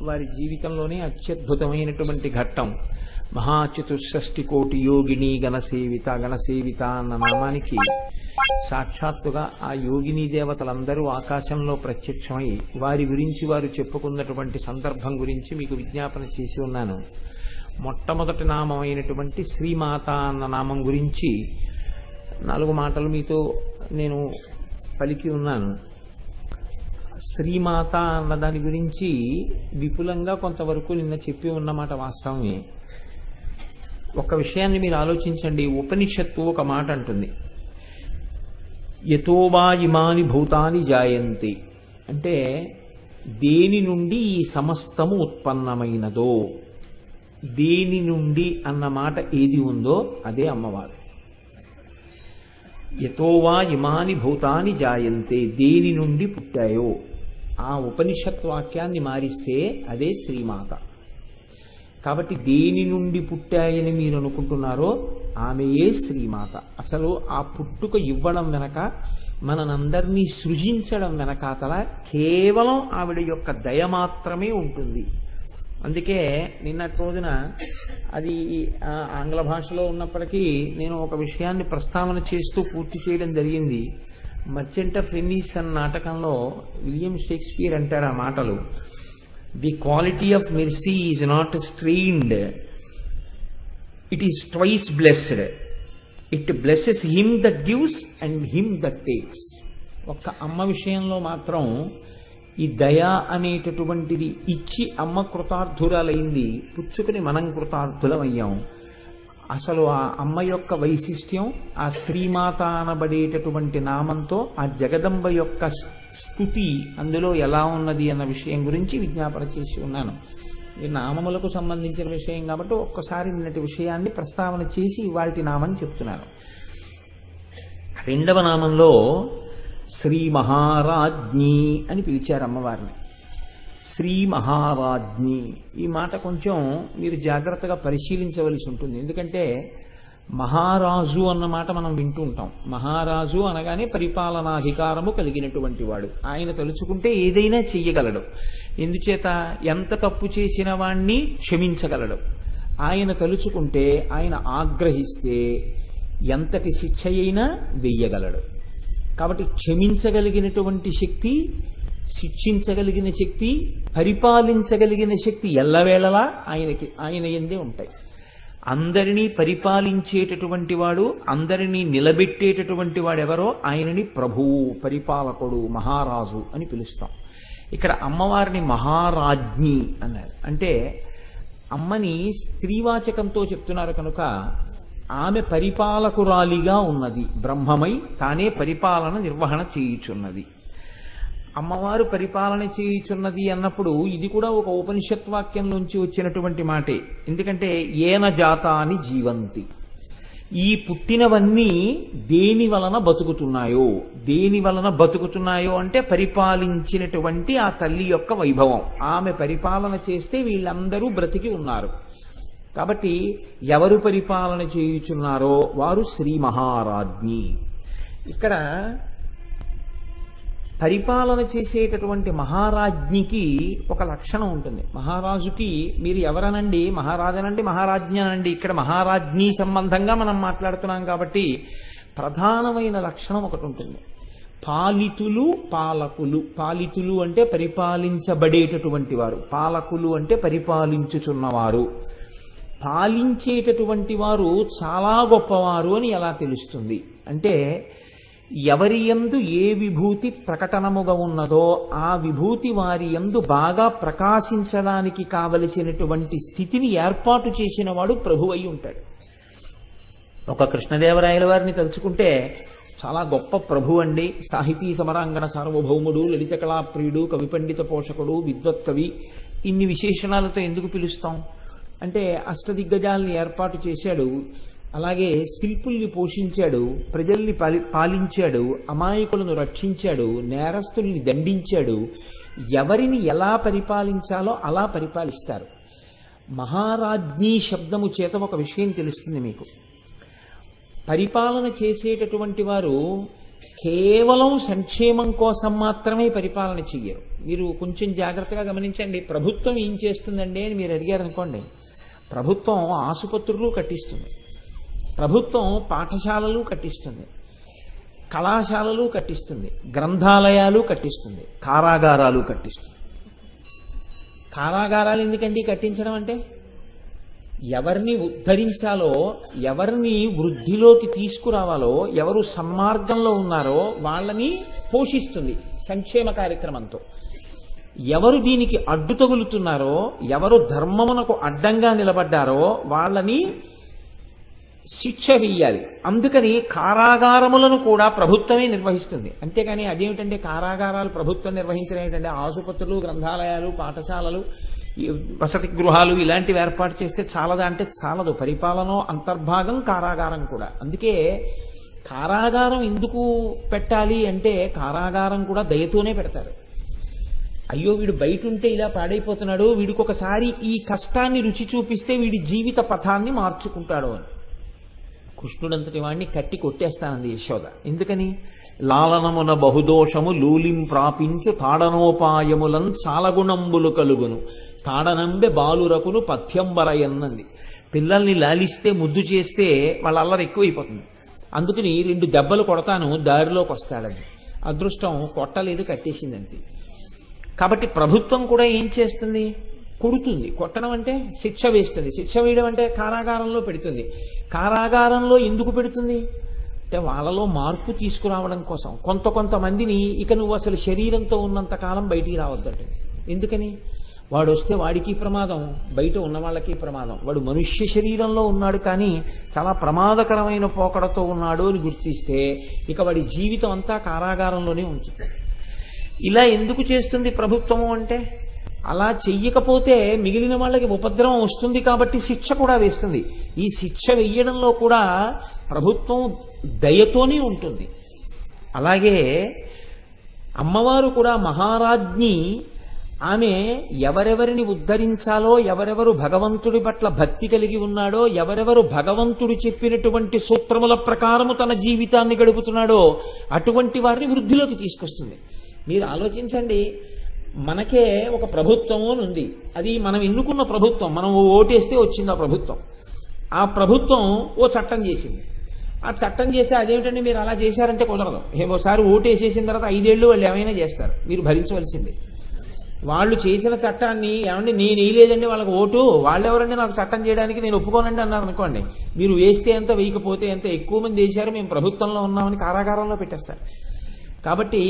వారి జీవితంలోనే అత్యద్భుతమైనటువంటి ఘట్టం. మహాచతుషష్టి కోటి యోగిని గణసేవిత. గణసేవిత అన్న నామానికి సాక్షాత్తుగా ఆ యోగిని దేవతలందరూ ఆకాశంలో ప్రత్యక్షమై వారి గురించి వారు చెప్పుకున్నటువంటి సందర్భం గురించి మీకు విజ్ఞాపన చేసి ఉన్నాను. మొట్టమొదటి నామం అయినటువంటి శ్రీమాత అన్న నామం గురించి 4 మాటలు మీతో నేను పలికి ఉన్నాను. శ్రీమాత అన్న దాని గురించి విపులంగా కొంతవరకు నిన్న చెప్పి ఉన్నమాట వాస్తవమే. ఒక విషయాన్ని మీరు ఆలోచించండి. ఉపనిషత్తు ఒక మాట అంటుంది, యతోవా ఇమాని భూతాని జాయంతి. అంటే దేని నుండి ఈ సమస్తము ఉత్పన్నమైనదో, దేని నుండి అన్న మాట ఏది ఉందో అదే అమ్మవారు. యతోవా ఇమాని భూతాని జాయంతే, దేని నుండి పుట్టాయో ఆ ఉపనిషత్ వాక్యాన్ని మారిస్తే అదే శ్రీమాత. కాబట్టి దేని నుండి పుట్టాయని మీరు అనుకుంటున్నారో ఆమెయే శ్రీమాత. అసలు ఆ పుట్టుక ఇవ్వడం వెనక, మనందరినీ సృజించడం వెనకాతల కేవలం ఆవిడ యొక్క దయ మాత్రమే ఉంటుంది. అందుకే నిన్నటి రోజున అది ఆంగ్ల భాషలో ఉన్నప్పటికీ నేను ఒక విషయాన్ని ప్రస్తావన చేస్తూ పూర్తి చేయడం జరిగింది. మర్చెంట్ ఆఫ్ వెనీస్ అన్న నాటకంలో విలియం షేక్స్పియర్ అంటారు ఆ మాటలు, the quality of mercy is not strained, it is twice blessed, it blesses him that gives and him that takes. ఒక్క అమ్మ విషయంలో మాత్రం ఈ దయ అనేటటువంటిది ఇచ్చి అమ్మ కృతార్థురాలైంది, పుచ్చుకుని మనం కృతార్థులమయ్యాం. అసలు ఆ అమ్మ యొక్క వైశిష్ట్యం ఆ శ్రీమాత అనబడేటటువంటి నామంతో ఆ జగదంబ యొక్క స్తుతి అందులో ఎలా ఉన్నది అన్న విషయం గురించి విజ్ఞాపన చేసి ఉన్నాను. ఈ నామములకు సంబంధించిన విషయం కాబట్టి ఒక్కసారి నిన్నటి విషయాన్ని ప్రస్తావన చేసి ఇవాల్టి నామని చెప్తున్నాను. 2వ నామంలో శ్రీ మహారాజ్ఞి అని పిలిచారు అమ్మవారిని. శ్రీ మహారాజ్ఞి ఈ మాట కొంచెం మీరు జాగ్రత్తగా పరిశీలించవలసి ఉంటుంది. ఎందుకంటే మహారాజు అన్న మాట మనం వింటూ ఉంటాం. మహారాజు అనగానే పరిపాలనాధికారము కలిగినటువంటి వాడు. ఆయన తలుచుకుంటే ఏదైనా చెయ్యగలడు. ఎందుచేత ఎంత తప్పు చేసిన వాణ్ణి క్షమించగలడు. ఆయన తలుచుకుంటే, ఆయన ఆగ్రహిస్తే ఎంతటి శిక్ష అయినా వెయ్యగలడు. కాబట్టి క్షమించగలిగినటువంటి శక్తి, శిక్షించగలిగిన శక్తి, పరిపాలించగలిగిన శక్తి ఎల్లవేళలా ఆయన యందే ఉంటాయి. అందరినీ పరిపాలించేటటువంటి వాడు, అందరినీ నిలబెట్టేటటువంటి వాడెవరో ఆయనని ప్రభువు, పరిపాలకుడు, మహారాజు అని పిలుస్తాం. ఇక్కడ అమ్మవారిని మహారాజ్ఞి అన్నారు. అంటే అమ్మని స్త్రీవాచకంతో చెప్తున్నారు కనుక ఆమె పరిపాలకురాలిగా ఉన్నది. బ్రహ్మమై తానే పరిపాలన నిర్వహణ చేయుచున్నది. అమ్మవారు పరిపాలన చేయుచున్నది అన్నప్పుడు ఇది కూడా ఒక ఉపనిషత్ వాక్యంలోంచి వచ్చినటువంటి మాటే. ఎందుకంటే ఏన జాతాని జీవంతి, ఈ పుట్టినవన్నీ దేని వలన బతుకుతున్నాయో, దేని వలన బతుకుతున్నాయో అంటే పరిపాలించినటువంటి ఆ తల్లి యొక్క వైభవం. ఆమె పరిపాలన చేస్తే వీళ్ళందరూ బ్రతికి ఉన్నారు. కాబట్టి ఎవరు పరిపాలన చేయుచున్నారో వారు శ్రీ మహారాజ్ఞి. ఇక్కడ పరిపాలన చేసేటటువంటి మహారాజ్ఞికి ఒక లక్షణం ఉంటుంది. మహారాజుకి మీరు ఎవరనండి, మహారాజనండి, మహారాజ్ఞనండి, ఇక్కడ మహారాజ్ఞి సంబంధంగా మనం మాట్లాడుతున్నాం కాబట్టి ప్రధానమైన లక్షణం ఒకటి ఉంటుంది. పాలితులు, పాలకులు. పాలితులు అంటే పరిపాలించబడేటటువంటి వారు, పాలకులు అంటే పరిపాలించుచున్నవారు. పాలించేటటువంటి వారు చాలా గొప్పవారు అని ఎలా తెలుస్తుంది అంటే, ఎవరి యందు ఏ విభూతి ప్రకటనముగా ఉన్నదో ఆ విభూతి వారి యందు బాగా ప్రకాశించడానికి కావలసినటువంటి స్థితిని ఏర్పాటు చేసిన వాడు ప్రభువు అయి ఉంటాడు. ఒక కృష్ణదేవరాయల వారిని తలుచుకుంటే చాలా గొప్ప ప్రభు అండి. సాహితీ సమరాంగణ సార్వభౌముడు, లలిత కళాప్రియుడు, కవి పండిత పోషకుడు, విద్వత్కవి, ఇన్ని విశేషణాలతో ఎందుకు పిలుస్తాం అంటే అష్టదిగ్గజాలని ఏర్పాటు చేశాడు, అలాగే శిల్పుల్ని పోషించాడు, ప్రజల్ని పాలించాడు, అమాయకులను రక్షించాడు, నేరస్తుల్ని దండించాడు. ఎవరిని ఎలా పరిపాలించాలో అలా పరిపాలిస్తారు. మహారాజ్ఞి శబ్దము చేత ఒక విషయం తెలుస్తుంది మీకు. పరిపాలన చేసేటటువంటి వారు కేవలం సంక్షేమం కోసం మాత్రమే పరిపాలన చెయ్యరు. మీరు కొంచెం జాగ్రత్తగా గమనించండి. ప్రభుత్వం ఏం చేస్తుందండి అని మీరు అడిగారు అనుకోండి, ప్రభుత్వం ఆసుపత్రులు కట్టిస్తుంది, ప్రభుత్వం పాఠశాలలు కట్టిస్తుంది, కళాశాలలు కట్టిస్తుంది, గ్రంథాలయాలు కట్టిస్తుంది, కారాగారాలు కట్టిస్తుంది. కారాగారాలు ఎందుకండి కట్టించడం అంటే? ఎవరిని ఉద్ధరించాలో, ఎవరిని వృద్ధిలోకి తీసుకురావాలో, ఎవరు సన్మార్గంలో ఉన్నారో వాళ్ళని పోషిస్తుంది సంక్షేమ కార్యక్రమంతో. ఎవరు దీనికి అడ్డు తగులుతున్నారో, ఎవరు ధర్మమునకు అడ్డంగా నిలబడ్డారో వాళ్ళని శిక్ష వెయ్యాలి. అందుకని కారాగారములను కూడా ప్రభుత్వమే నిర్వహిస్తుంది. అంతేకాని అదేమిటంటే కారాగారాలు ప్రభుత్వం నిర్వహించడం ఏమిటంటే ఆసుపత్రులు, గ్రంథాలయాలు, పాఠశాలలు, వసతి గృహాలు ఇలాంటివి ఏర్పాటు చేస్తే చాలదా అంటే చాలదు. పరిపాలన అంతర్భాగం కారాగారం కూడా. అందుకే కారాగారం ఎందుకు పెట్టాలి అంటే కారాగారం కూడా దయతోనే పెడతారు. అయ్యో వీడు బయట ఉంటే ఇలా పాడైపోతున్నాడు, వీడికి ఒకసారి ఈ కష్టాన్ని రుచి చూపిస్తే వీడి జీవిత పథాన్ని మార్చుకుంటాడు అని. కృష్ణుడంతటి వాడిని కట్టి కొట్టేస్తానంది యశోద. ఎందుకని? లాలనమున బహుదోషము లూలిం ప్రాపించు తాడనోపాయములం చాలగుణంబులు కలుగును తాడనంబె బాలురకును పథ్యంబరయన్నది. పిల్లల్ని లాలిస్తే, ముద్దు చేస్తే వాళ్ళ అల్లరి ఎక్కువైపోతుంది. అందుకని 2 దెబ్బలు కొడతాను దారిలోకి వస్తాడని. అదృష్టం కొట్టలేదు, కట్టేసిందంతే. కాబట్టి ప్రభుత్వం కూడా ఏం చేస్తుంది? కొడుతుంది. కొట్టడం అంటే శిక్ష వేస్తుంది. శిక్ష వేయడం అంటే కారాగారంలో పెడుతుంది. కారాగారంలో ఎందుకు పెడుతుంది అంటే వాళ్ళలో మార్పు తీసుకురావడం కోసం. కొంతమందిని ఇక నువ్వు అసలు శరీరంతో ఉన్నంత కాలం బయటికి రావద్దంటే. ఎందుకని? వాడు వస్తే వాడికి ప్రమాదం, బయట ఉన్న వాళ్ళకి ప్రమాదం. వాడు మనుష్య శరీరంలో ఉన్నాడు కానీ చాలా ప్రమాదకరమైన పోకడతో ఉన్నాడు అని గుర్తిస్తే ఇక వాడి జీవితం అంతా కారాగారంలోనే ఉంచుతాడు. ఇలా ఎందుకు చేస్తుంది ప్రభుత్వము అంటే, అలా చెయ్యకపోతే మిగిలిన వాళ్ళకి ఉపద్రవం వస్తుంది కాబట్టి శిక్ష కూడా వేస్తుంది. ఈ శిక్ష వెయ్యడంలో కూడా ప్రభుత్వం దయతోనే ఉంటుంది. అలాగే అమ్మవారు కూడా మహారాజ్ఞి. ఆమె ఎవరెవరిని ఉద్ధరించాలో, ఎవరెవరు భగవంతుడి పట్ల భక్తి కలిగి ఉన్నాడో, ఎవరెవరు భగవంతుడు చెప్పినటువంటి సూత్రముల ప్రకారము తన జీవితాన్ని గడుపుతున్నాడో అటువంటి వారిని వృద్ధిలోకి తీసుకొస్తుంది. మీరు ఆలోచించండి, మనకే ఒక ప్రభుత్వం ఉంది. అది మనం ఎన్నుకున్న ప్రభుత్వం. మనం ఓటేస్తే వచ్చింది ఆ ప్రభుత్వం. ఆ ప్రభుత్వం ఓ చట్టం చేసింది. ఆ చట్టం చేస్తే అదేమిటండి మీరు అలా చేశారంటే కుదరదు. ఓసారి ఓటేసేసిన తర్వాత 5 ఏళ్ళు వాళ్ళు ఏమైనా చేస్తారు, మీరు భరించవలసిందే. వాళ్ళు చేసిన చట్టాన్ని ఏమండి నేను వేయలేదండి వాళ్ళకి ఓటు, వాళ్ళెవరండి నాకు చట్టం చేయడానికి, నేను ఒప్పుకోనండి అన్నారు అనుకోండి, మీరు వేస్తే ఎంత వేయకపోతే ఎంత, ఎక్కువ మంది వేశారు మేము ప్రభుత్వంలో ఉన్నామని కారాగారంలో పెట్టేస్తారు. కాబట్టి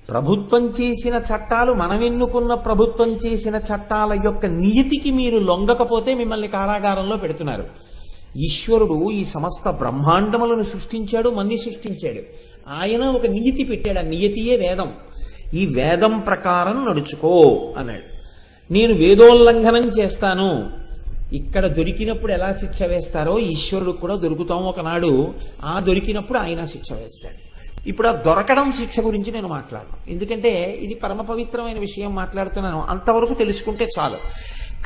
ప్రభుత్వం చేసిన చట్టాలు, మనం ఎన్నుకున్న ప్రభుత్వం చేసిన చట్టాల యొక్క నియతికి మీరు లొంగకపోతే మిమ్మల్ని కారాగారంలో పెడుతున్నారు. ఈశ్వరుడు ఈ సమస్త బ్రహ్మాండములను సృష్టించాడు, మంది సృష్టించాడు. ఆయన ఒక నియతి పెట్టాడు. ఆ నియతియే వేదం. ఈ వేదం ప్రకారం నడుచుకో అన్నాడు. నేను వేదోల్లంఘనం చేస్తాను. ఇక్కడ దొరికినప్పుడు ఎలా శిక్ష వేస్తారో ఈశ్వరుడు కూడా దొరుకుతాం ఒకనాడు. ఆ దొరికినప్పుడు ఆయన శిక్ష వేస్తాడు. ఇప్పుడు ఆ దొరకడం శిక్ష గురించి నేను మాట్లాడను, ఎందుకంటే ఇది పరమ పవిత్రమైన విషయం మాట్లాడుతున్నాను. అంతవరకు తెలుసుకుంటే చాలు.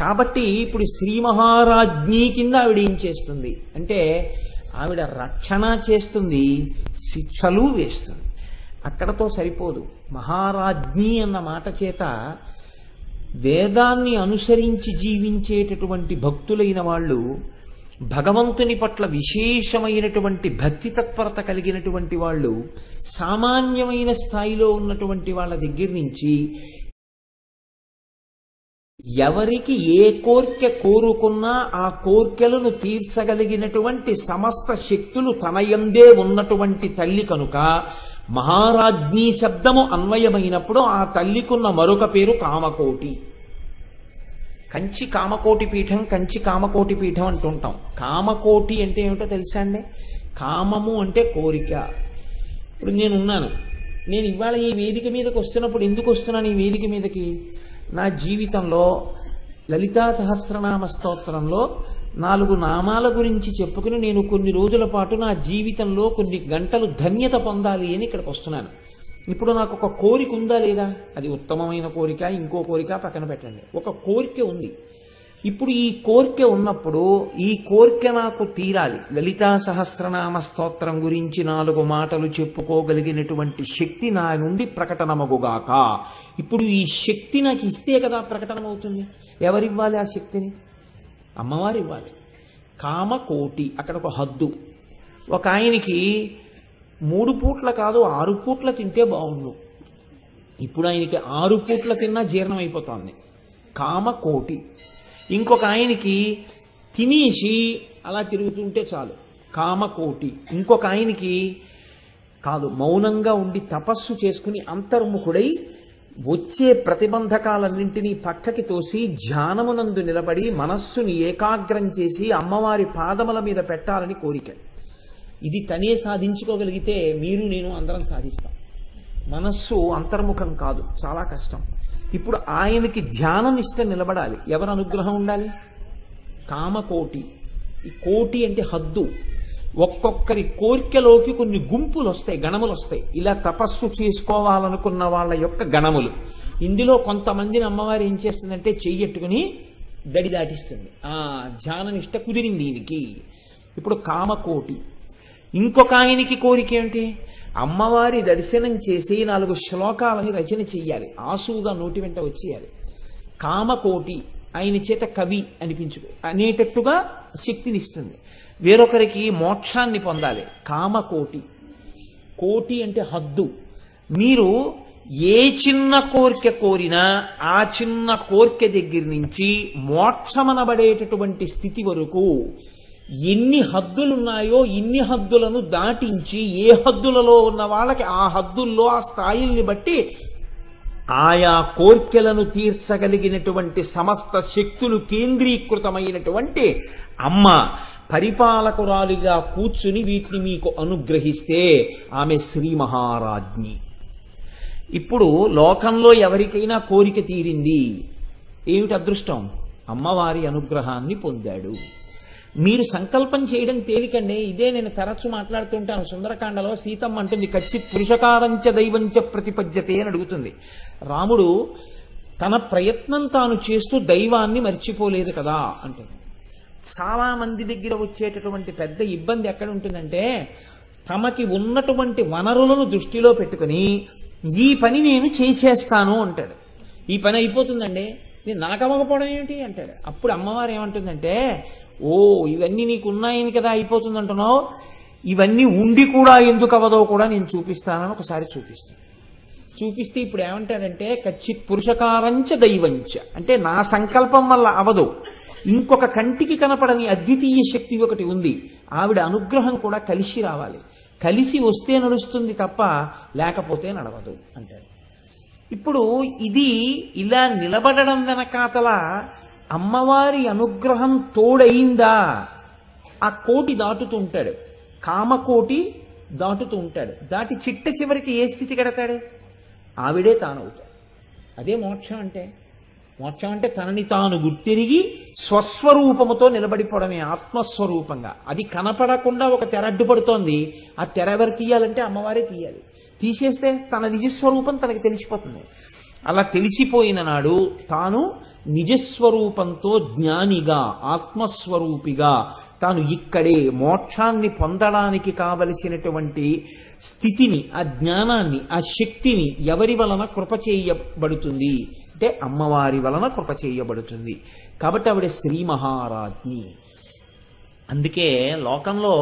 కాబట్టి ఇప్పుడు శ్రీ మహారాజ్ఞి కింద ఆవిడ ఏం చేస్తుంది అంటే, ఆవిడ రక్షణ చేస్తుంది, శిక్షలు వేస్తుంది. అక్కడతో సరిపోదు. మహారాజ్ఞి అన్న మాట చేత వేదాన్ని అనుసరించి జీవించేటటువంటి భక్తులైన వాళ్ళు, భగవంతుని పట్ల విశేషమైనటువంటి భక్తి తత్పరత కలిగినటువంటి వాళ్ళు, సామాన్యమైన స్థాయిలో ఉన్నటువంటి వాళ్ళ దగ్గర నుంచి ఎవరికి ఏ కోర్కె కోరుకున్నా ఆ కోర్కెలను తీర్చగలిగినటువంటి సమస్త శక్తులు తనయందే ఉన్నటువంటి తల్లి కనుక మహారాజ్ఞి శబ్దము అన్వయమైనప్పుడు ఆ తల్లికున్న మరొక పేరు కామకోటి. కంచి కామకోటి పీఠం, కంచి కామకోటి పీఠం అంటుంటాం. కామకోటి అంటే ఏమిటో తెలుసా అండి? కామము అంటే కోరిక. ఇప్పుడు నేనున్నాను, నేను ఇవాళ ఈ వేదిక మీదకి వస్తున్నప్పుడు ఎందుకు వస్తున్నాను ఈ వేదిక మీదకి? నా జీవితంలో లలితా సహస్రనామ స్తోత్రంలో 4 నామాల గురించి చెప్పుకుని నేను కొన్ని రోజుల పాటు నా జీవితంలో కొన్ని గంటలు ధన్యత పొందాలి అని ఇక్కడికి వస్తున్నాను. ఇప్పుడు నాకు ఒక కోరిక ఉందా లేదా? అది ఉత్తమమైన కోరిక, ఇంకో కోరిక పక్కన పెట్టండి. ఒక కోరిక ఉంది. ఇప్పుడు ఈ కోరిక ఉన్నప్పుడు ఈ కోరిక నాకు తీరాలి, లలితా సహస్రనామ స్తోత్రం గురించి 4 మాటలు చెప్పుకోగలిగినటువంటి శక్తి నా నుండి ప్రకటనమగుగాక. ఇప్పుడు ఈ శక్తి నాకు ఇస్తే కదా ప్రకటనమవుతుంది. ఎవరివ్వాలి ఆ శక్తిని? అమ్మవారు ఇవ్వాలి. కామకోటి, అక్కడ ఒక హద్దు. ఒక ఆయనకి 3 పూట్ల కాదు 6 పూట్ల తింటే బాగుండు. ఇప్పుడు ఆయనకి 6 పూట్ల తిన్నా జీర్ణం అయిపోతుంది. కామకోటి. ఇంకొక ఆయనకి తినేసి అలా తిరుగుతుంటే చాలు, కామకోటి. ఇంకొక ఆయనకి కాదు, మౌనంగా ఉండి తపస్సు చేసుకుని అంతర్ముఖుడై వచ్చే ప్రతిబంధకాలన్నింటినీ పక్కకి తోసి ధ్యానమునందు నిలబడి మనస్సుని ఏకాగ్రం చేసి అమ్మవారి పాదముల మీద పెట్టాలని కోరిక. ఇది తనే సాధించుకోగలిగితే మీరు నేను అందరం సాధిస్తాం. మనస్సు అంతర్ముఖం కాదు, చాలా కష్టం. ఇప్పుడు ఆయనకి ధ్యాననిష్ట నిలబడాలి. ఎవరి అనుగ్రహం ఉండాలి? కామకోటి. ఈ కోటి అంటే హద్దు. ఒక్కొక్కరి కోరికలోకి కొన్ని గుంపులు వస్తాయి, గణములు వస్తాయి. ఇలా తపస్సు చేసుకోవాలనుకున్న వాళ్ళ యొక్క గణములు. ఇందులో కొంతమందిని అమ్మవారు ఏం చేస్తుందంటే చెయ్యట్టుకుని దడి దాటిస్తుంది. ధ్యాననిష్ట కుదిరింది ఈయనకి. ఇప్పుడు కామకోటి. ఇంకొక ఆయనకి కోరిక ఏంటి? అమ్మవారి దర్శనం చేసి 4 శ్లోకాలని రచన చెయ్యాలి, ఆసువుగా నోటి వెంట వచ్చేయాలి. కామకోటి. ఆయన చేత కవి అనేటట్టుగా శక్తినిస్తుంది. వేరొకరికి మోక్షాన్ని పొందాలి, కామకోటి. కోటి అంటే హద్దు. మీరు ఏ చిన్న కోరిక కోరినా ఆ చిన్న కోరిక దగ్గర నుంచి మోక్షమనబడేటటువంటి స్థితి వరకు ఎన్ని హద్దులున్నాయో ఇన్ని హద్దులను దాటించి ఏ హద్దులలో ఉన్న వాళ్ళకి ఆ హద్దుల్లో ఆ స్థాయిల్ని బట్టి ఆయా కోర్కెలను తీర్చగలిగినటువంటి సమస్త శక్తులు కేంద్రీకృతమైనటువంటి అమ్మ పరిపాలకురాలిగా కూర్చుని వీటిని మీకు అనుగ్రహిస్తే ఆమె శ్రీ మహారాజ్ఞి. ఇప్పుడు లోకంలో ఎవరికైనా కోరిక తీరింది, ఏమిటి అదృష్టం? అమ్మవారి అనుగ్రహాన్ని పొందాడు. మీరు సంకల్పం చేయడం తేలికండి. ఇదే నేను తరచు మాట్లాడుతుంటాను. సుందరకాండలో సీతమ్మ అంటుంది, కచ్చిత్ పురుషకారంచ దైవంచ ప్రతిపద్యతే అని అడుగుతుంది. రాముడు తన ప్రయత్నం తాను చేస్తూ దైవాన్ని మర్చిపోలేదు కదా అంటుంది. చాలా మంది దగ్గర వచ్చేటటువంటి పెద్ద ఇబ్బంది ఎక్కడ ఉంటుందంటే, తమకి ఉన్నటువంటి వనరులను దృష్టిలో పెట్టుకుని ఈ పని నేను చేసేస్తాను అంటాడు. ఈ పని అయిపోతుందండి, నేను నాకు అవ్వకపోవడం ఏమిటి అంటాడు. అప్పుడు అమ్మవారు ఏమంటుందంటే, ఓ ఇవన్నీ నీకు ఉన్నాయని కదా అయిపోతుంది అంటున్నావు, ఇవన్నీ ఉండి కూడా ఎందుకు అవ్వదో కూడా నేను చూపిస్తానని ఒకసారి చూపిస్తే ఇప్పుడు ఏమంటాడంటే, కచ్చిత్ పురుషకారంచ దైవంచ అంటే నా సంకల్పం వల్ల అవదు, ఇంకొక కంటికి కనపడని అద్వితీయ శక్తి ఒకటి ఉంది, ఆవిడ అనుగ్రహం కూడా కలిసి రావాలి, కలిసి వస్తే నడుస్తుంది తప్ప లేకపోతే నడవదు అంటాడు. ఇప్పుడు ఇది ఇలా నిలబడడం వెనకాతల అమ్మవారి అనుగ్రహం తోడయిందా? ఆ కోటి దాటుతూ ఉంటాడు, కామకోటి దాటుతూ ఉంటాడు. దాటి చిట్ట చివరికి ఏ స్థితి కడతాడు? ఆవిడే తానవుతాడు. అదే మోక్షం అంటే. మోక్షం అంటే తనని తాను గుర్తిరిగి స్వస్వరూపముతో నిలబడిపోవడమే, ఆత్మస్వరూపంగా. అది కనపడకుండా ఒక తెర అడ్డుపడుతోంది, ఆ తెర ఎవరు తీయాలంటే అమ్మవారే తీయాలి. తీసేస్తే తన నిజస్వరూపం తనకి తెలిసిపోతుంది. అలా తెలిసిపోయిన నాడు తాను నిజస్వరూపంతో జ్ఞానిగా ఆత్మస్వరూపిగా తాను ఇక్కడే మోక్షాన్ని పొందడానికి కావలసినటువంటి స్థితిని, ఆ జ్ఞానాన్ని, ఆ శక్తిని ఎవరి వలన కృప చేయబడుతుంది అంటే అమ్మవారి వలన కృప చేయబడుతుంది. కాబట్టి ఆవిడ శ్రీ మహారాజ్ఞి. అందుకే లోకంలో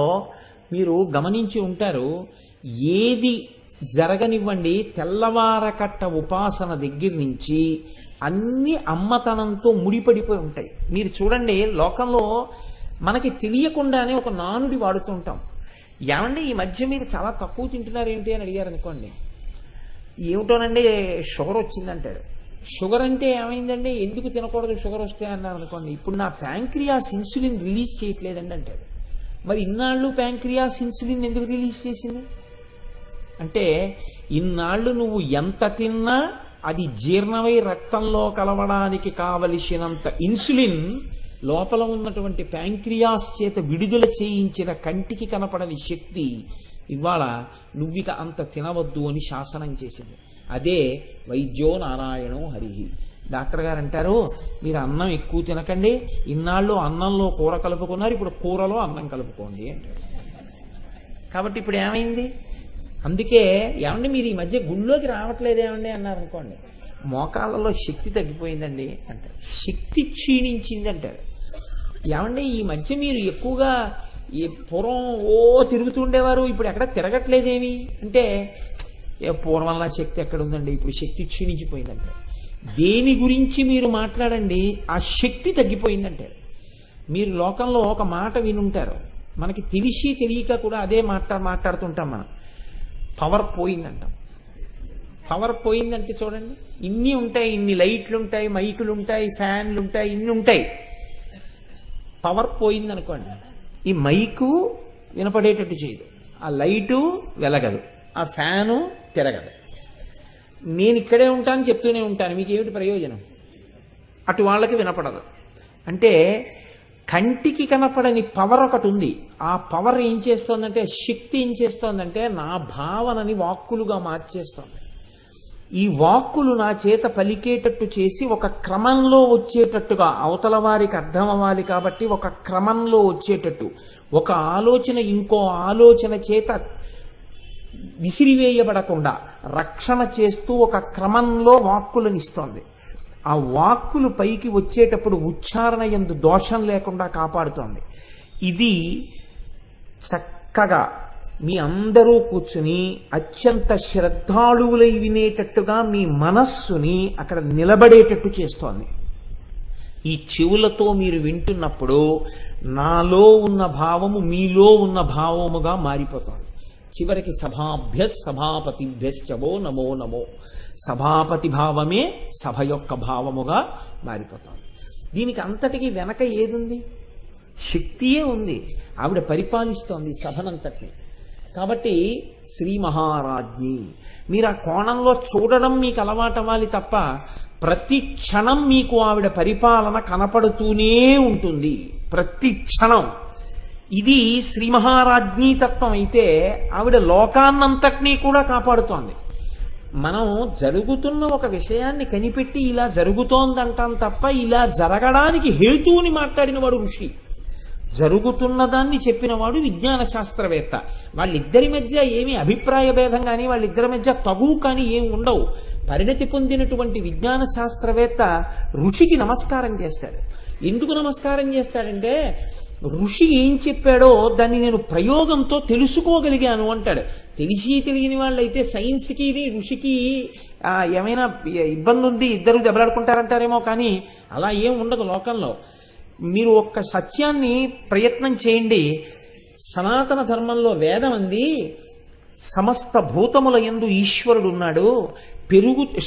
మీరు గమనించి ఉంటారు, ఏది జరగనివ్వండి తెల్లవారకట్ట ఉపాసన దగ్గర నుంచి అన్ని అమ్మతనంతో ముడిపడిపోయి ఉంటాయి. మీరు చూడండి, లోకంలో మనకి తెలియకుండానే ఒక నానుడి వాడుతుంటాం. ఏమండి ఈ మధ్య మీరు చాలా తక్కువ తింటున్నారేంటి అని అడిగారు అనుకోండి, ఏమిటోనండి షుగర్ వచ్చిందంటాడు. షుగర్ అంటే ఏమైందండి, ఎందుకు తినకూడదు షుగర్ వస్తే అన్నారు అనుకోండి, ఇప్పుడు నా ప్యాంక్రియాస్ ఇన్సులిన్ రిలీజ్ చేయట్లేదండి అంటాడు. మరి ఇన్నాళ్ళు ప్యాంక్రియాస్ ఇన్సులిన్ ఎందుకు రిలీజ్ చేసింది అంటే, ఇన్నాళ్ళు నువ్వు ఎంత తిన్నా అది జీర్ణమై రక్తంలో కలవడానికి కావలసినంత ఇన్సులిన్ లోపల ఉన్నటువంటి ప్యాంక్రియాస్ చేత విడుదల చేయించిన కంటికి కనపడని శక్తి ఇవాళ నువ్విక అంత తినవద్దు అని శాసనం చేసింది. అదే వైద్యో నారాయణో హరిహి. డాక్టర్ గారు అంటారు, మీరు అన్నం ఎక్కువ తినకండి, ఇన్నాళ్ళు అన్నంలో కూర కలుపుకున్నారు, ఇప్పుడు కూరలో అన్నం కలుపుకోండి అంటారు. కాబట్టి ఇప్పుడు ఏమైంది? అందుకే ఏమండి మీరు ఈ మధ్య గుళ్ళోకి రావట్లేదేమండి అన్నారు అనుకోండి, మోకాళ్ళలో శక్తి తగ్గిపోయిందండి అంటారు, శక్తి క్షీణించింది అంటారు. ఏమండి ఈ మధ్య మీరు ఎక్కువగా ఈ పూర్వం తిరుగుతుండేవారు, ఇప్పుడు ఎక్కడ తిరగట్లేదేమి అంటే, పూర్వంలా శక్తి ఎక్కడుందండి, ఇప్పుడు శక్తి క్షీణించిపోయిందంటే. దేని గురించి మీరు మాట్లాడండి, ఆ శక్తి తగ్గిపోయిందంటారు. మీరు లోకంలో ఒక మాట వినుంటారు, మనకి తెలిసి తెలియక కూడా అదే మాట్లాడుతుంటాం మనం. పవర్ పోయిందంటాం. పవర్ పోయిందంటే చూడండి, ఇన్ని ఉంటాయి, ఇన్ని లైట్లు ఉంటాయి, మైకులు ఉంటాయి, ఫ్యాన్లు ఉంటాయి, ఇన్ని ఉంటాయి. పవర్ పోయిందనుకోండి, ఈ మైకు వినపడేటట్టు చేయదు, ఆ లైటు వెలగదు, ఆ ఫ్యాను తిరగదు. నేను ఇక్కడే ఉంటాను చెప్తూనే ఉంటాను, మీకు ఏమిటి ప్రయోజనం? అటు వాళ్ళకి వినపడదు. అంటే కంటికి కనపడని పవర్ ఒకటి ఉంది. ఆ పవర్ ఏం చేస్తోందంటే, శక్తి ఏం చేస్తోందంటే నా భావనని వాక్కులుగా మార్చేస్తోంది. ఈ వాక్కులు నా చేత పలికేటట్టు చేసి ఒక క్రమంలో వచ్చేటట్టుగా, అవతల వారికి అర్థం అవ్వాలి కాబట్టి ఒక క్రమంలో వచ్చేటట్టు, ఒక ఆలోచన ఇంకో ఆలోచన చేత విసిరివేయబడకుండా రక్షణ చేస్తూ ఒక క్రమంలో వాక్కులనిస్తోంది. ఆ వాక్కులు పైకి వచ్చేటప్పుడు ఉచ్చారణ యందు దోషం లేకుండా కాపాడుతోంది. ఇది చక్కగా మీ అందరూ కూర్చుని అత్యంత శ్రద్ధాళువులై వినేటట్టుగా మీ మనస్సుని అక్కడ నిలబడేటట్టు చేస్తోంది. ఈ చెవులతో మీరు వింటున్నప్పుడు నాలో ఉన్న భావము మీలో ఉన్న భావముగా మారిపోతోంది. చివరికి సభాపతిభ్యశ్చవో నమో నమో, సభాపతి భావమే సభ యొక్క భావముగా మారిపోతోంది. దీనికి అంతటికి వెనక ఏదుంది? శక్తియే ఉంది. ఆవిడ పరిపాలిస్తోంది సభనంతటిని. కాబట్టి శ్రీ మహారాజ్ఞి, మీరు ఆ కోణంలో చూడడం మీకు అలవాటవ్వాలి తప్ప ప్రతి క్షణం మీకు ఆవిడ పరిపాలన కనపడుతూనే ఉంటుంది, ప్రతి క్షణం. ఇది శ్రీ మహారాజ్ఞీ తత్వం అయితే ఆవిడ లోకాన్నంతటినీ కూడా కాపాడుతోంది. మనం జరుగుతున్న ఒక విషయాన్ని కనిపెట్టి ఇలా జరుగుతోందంటాం తప్ప ఇలా జరగడానికి హేతువుని మాట్లాడిన వాడు ఋషి, జరుగుతున్న దాన్ని చెప్పినవాడు విజ్ఞాన శాస్త్రవేత్త. వాళ్ళిద్దరి మధ్య ఏమీ అభిప్రాయ భేదం కానీ వాళ్ళిద్దరి మధ్య తగువు కానీ ఏమి ఉండవు. పరిణతి పొందినటువంటి విజ్ఞాన శాస్త్రవేత్త ఋషికి నమస్కారం చేస్తాడు. ఎందుకు నమస్కారం చేస్తాడంటే, ఋషి ఏం చెప్పాడో దాన్ని నేను ప్రయోగంతో తెలుసుకోగలిగాను అంటాడు. తెలిసి తెలియని వాళ్ళైతే సైన్స్కి ఋషికి ఏమైనా ఇబ్బంది ఉంది, ఇద్దరు దెబ్బలాడుకుంటారంటారేమో, కానీ అలా ఏం ఉండదు లోకంలో. మీరు ఒక్క సత్యాన్ని ప్రయత్నం చేయండి. సనాతన ధర్మంలో వేదం అంది, సమస్త భూతముల యందు ఈశ్వరుడు ఉన్నాడు,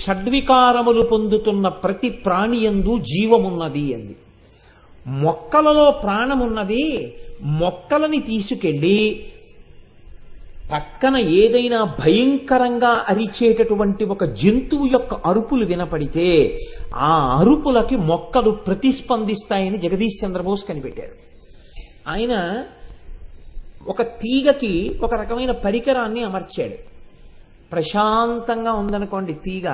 షడ్వికారములు పొందుతున్న ప్రతి ప్రాణి యందు జీవమున్నది అంది. మొక్కలలో ప్రాణమున్నది, మొక్కలని తీసుకెళ్ళి పక్కన ఏదైనా భయంకరంగా అరిచేటటువంటి ఒక జంతువు యొక్క అరుపులు వినపడితే ఆ అరుపులకి మొక్కలు ప్రతిస్పందిస్తాయని జగదీష్ చంద్రబోస్ కనిపెట్టారు. ఆయన ఒక తీగకి ఒక రకమైన పరికరాన్ని అమర్చాడు. ప్రశాంతంగా ఉందనుకోండి, తీగ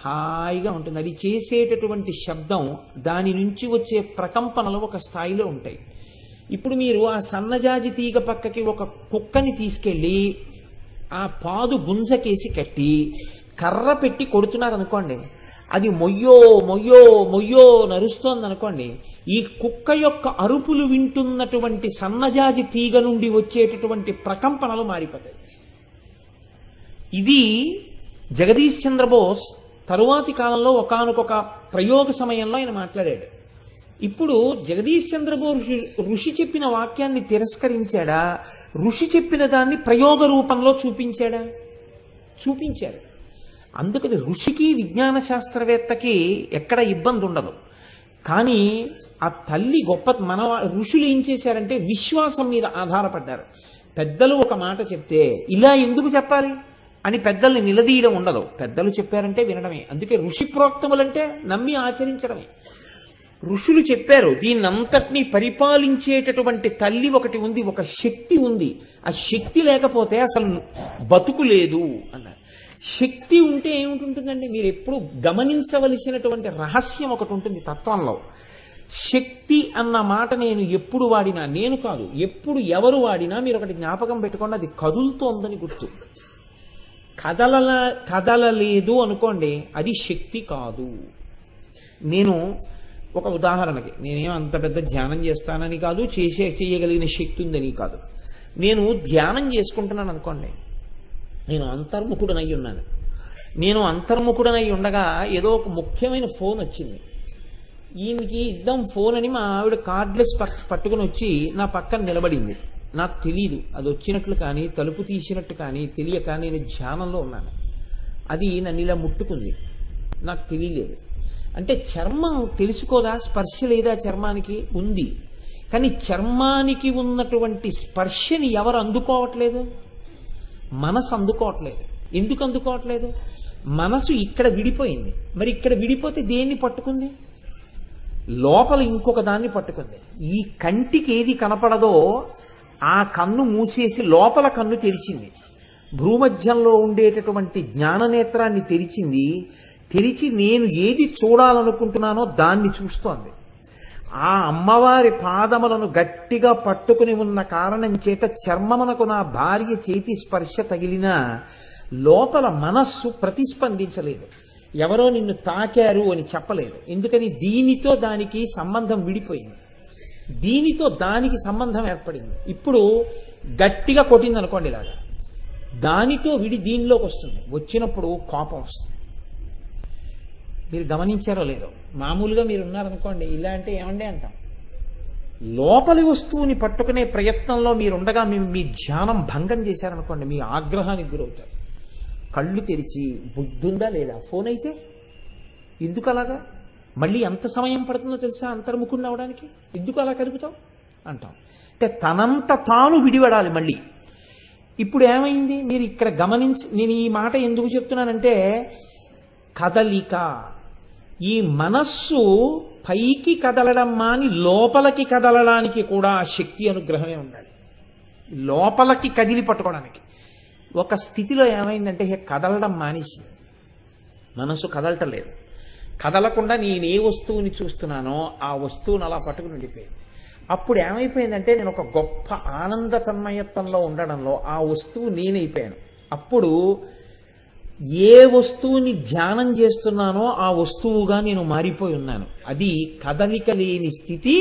హాయిగా ఉంటుంది. అది చేసేటటువంటి శబ్దం, దాని నుంచి వచ్చే ప్రకంపనలు ఒక స్థాయిలో ఉంటాయి. ఇప్పుడు మీరు ఆ సన్నజాజి తీగ పక్కకి ఒక కుక్కని తీసుకెళ్ళి ఆ పాదు గుంజకేసి కట్టి కర్ర పెట్టి కొడుతున్నారనుకోండి, అది మొయ్యో మొయ్యో మొయ్యో నరుస్తోంది అనుకోండి, ఈ కుక్క యొక్క అరుపులు వింటున్నటువంటి సన్నజాజి తీగ నుండి వచ్చేటటువంటి ప్రకంపనలు మారిపోతాయి. ఇది జగదీష్ చంద్రబోస్ తరువాతి కాలంలో ఒకానొక ప్రయోగ సమయంలో ఆయన మాట్లాడాడు. ఇప్పుడు జగదీష్ చంద్రబోస్ ఋషి చెప్పిన వాక్యాన్ని తిరస్కరించాడా, ఋషి చెప్పిన దాన్ని ప్రయోగ రూపంలో చూపించాడా? చూపించాడు. అందుకని ఋషికి విజ్ఞాన శాస్త్రవేత్తకి ఎక్కడ ఇబ్బంది ఉండదు. కానీ ఆ తల్లి గొప్ప, మన ఋషులు ఏం చేశారంటే విశ్వాసం మీద ఆధారపడ్డారు. పెద్దలు ఒక మాట చెప్తే ఇలా ఎందుకు చెప్పాలి అని పెద్దల్ని నిలదీయడం ఉండదు. పెద్దలు చెప్పారంటే వినడమే. అందుకే ఋషి ప్రోక్తములంటే నమ్మి ఆచరించడమే. ఋషులు చెప్పారు, దీన్నంతటినీ పరిపాలించేటటువంటి తల్లి ఒకటి ఉంది, ఒక శక్తి ఉంది, ఆ శక్తి లేకపోతే అసలు బతుకు లేదు అన్నారు. శక్తి ఉంటే ఏమిటి మీరు ఎప్పుడు గమనించవలసినటువంటి రహస్యం ఒకటి ఉంటుంది తత్వంలో. శక్తి అన్న మాట నేను ఎప్పుడు వాడినా, నేను కాదు ఎప్పుడు ఎవరు వాడినా మీరు ఒకటి జ్ఞాపకం పెట్టుకోండి, అది కదులుతోందని గుర్తు. కదలలేదు అనుకోండి, అది శక్తి కాదు. నేను ఒక ఉదాహరణకి, నేనేం అంత పెద్ద ధ్యానం చేస్తానని కాదు, చేయగలిగిన శక్తి ఉందని కాదు. నేను ధ్యానం చేసుకుంటున్నాను అనుకోండి, నేను అంతర్ముఖుడనై ఉన్నాను. నేను అంతర్ముఖుడనై ఉండగా ఏదో ఒక ముఖ్యమైన ఫోన్ వచ్చింది. ఈయనకి ఇద్దాం ఫోన్ అని మా ఆవిడ కార్డ్లెస్ పట్టుకుని వచ్చి నా పక్కన నిలబడింది. నాకు తెలియదు అది వచ్చినట్లు కానీ, తలుపు తీసినట్టు కానీ తెలియక నేను ధ్యానంలో ఉన్నాను. అది నన్ను ఇలా ముట్టుకుంది, నాకు తెలియలేదు. అంటే చర్మం తెలుసుకోదా? స్పర్శ లేదా చర్మానికి? ఉంది. కానీ చర్మానికి ఉన్నటువంటి స్పర్శని ఎవరు అందుకోవట్లేదు? మనసు అందుకోవట్లేదు. ఎందుకు అందుకోవట్లేదు? మనసు ఇక్కడ విడిపోయింది. మరి ఇక్కడ విడిపోతే దేన్ని పట్టుకుంది? లోపల ఇంకొక దాన్ని పట్టుకుంది. ఈ కంటికి ఏది కనపడదో ఆ కన్ను మూసేసి లోపల కన్ను తెరిచింది. భూమధ్యంలో ఉండేటటువంటి జ్ఞాననేత్రాన్ని తెరిచింది. తెరిచి నేను ఏది చూడాలనుకుంటున్నానో దాన్ని చూస్తోంది. ఆ అమ్మవారి పాదములను గట్టిగా పట్టుకుని ఉన్న కారణం చేత చర్మమునకు నా భార్య చేతి స్పర్శ తగిలినా లోపల మనస్సు ప్రతిస్పందించలేదు. ఎవరో నిన్ను తాకారు అని చెప్పలేదు. ఎందుకని? దీనితో దానికి సంబంధం విడిపోయింది, దీనితో దానికి సంబంధం ఏర్పడింది. ఇప్పుడు గట్టిగా కొట్టింది అనుకోండి, ఇలాగా దానితో విడి దీనిలోకి వస్తుంది. వచ్చినప్పుడు కోపం వస్తుంది. మీరు గమనించారో లేదో? మామూలుగా మీరు ఉన్నారనుకోండి, ఇలా అంటే ఏమండి అంటాం. లోపలి వస్తువుని పట్టుకునే ప్రయత్నంలో మీరుండగా మీ ధ్యానం భంగం చేశారనుకోండి, మీ ఆగ్రహానికి గురవుతారు. కళ్ళు తెరిచి బుద్ధుందా లేదా? ఫోన్ అయితే ఎందుకు అలాగా? మళ్ళీ ఎంత సమయం పడుతుందో తెలుసా అంతర్ముఖుడిని అవడానికి? ఎందుకు అలా కలుపుతాం అంటాం. అంటే తనంత తాను విడిపడాలి మళ్ళీ. ఇప్పుడు ఏమైంది మీరు ఇక్కడ గమనించి, నేను ఈ మాట ఎందుకు చెప్తున్నానంటే, కదలిక, ఈ మనస్సు పైకి కదలడం మాని లోపలికి కదలడానికి కూడా శక్తి అనుగ్రహమే ఉండాలి. లోపలికి కదిలి పట్టుకోవడానికి. ఒక స్థితిలో ఏమైందంటే కదలడం మానేసి మనసు కదలటం లేదు. కదలకుండా నేను ఏ వస్తువుని చూస్తున్నానో ఆ వస్తువుని అలా పట్టుకుని ఉండిపోయింది. అప్పుడు ఏమైపోయిందంటే నేను ఒక గొప్ప ఆనంద తన్మయత్వంలో ఉండడంలో ఆ వస్తువు నేనైపోయాను. అప్పుడు ఏ వస్తువుని ధ్యానం చేస్తున్నానో ఆ వస్తువుగా నేను మారిపోయి ఉన్నాను. అది కదలిక లేని స్థితి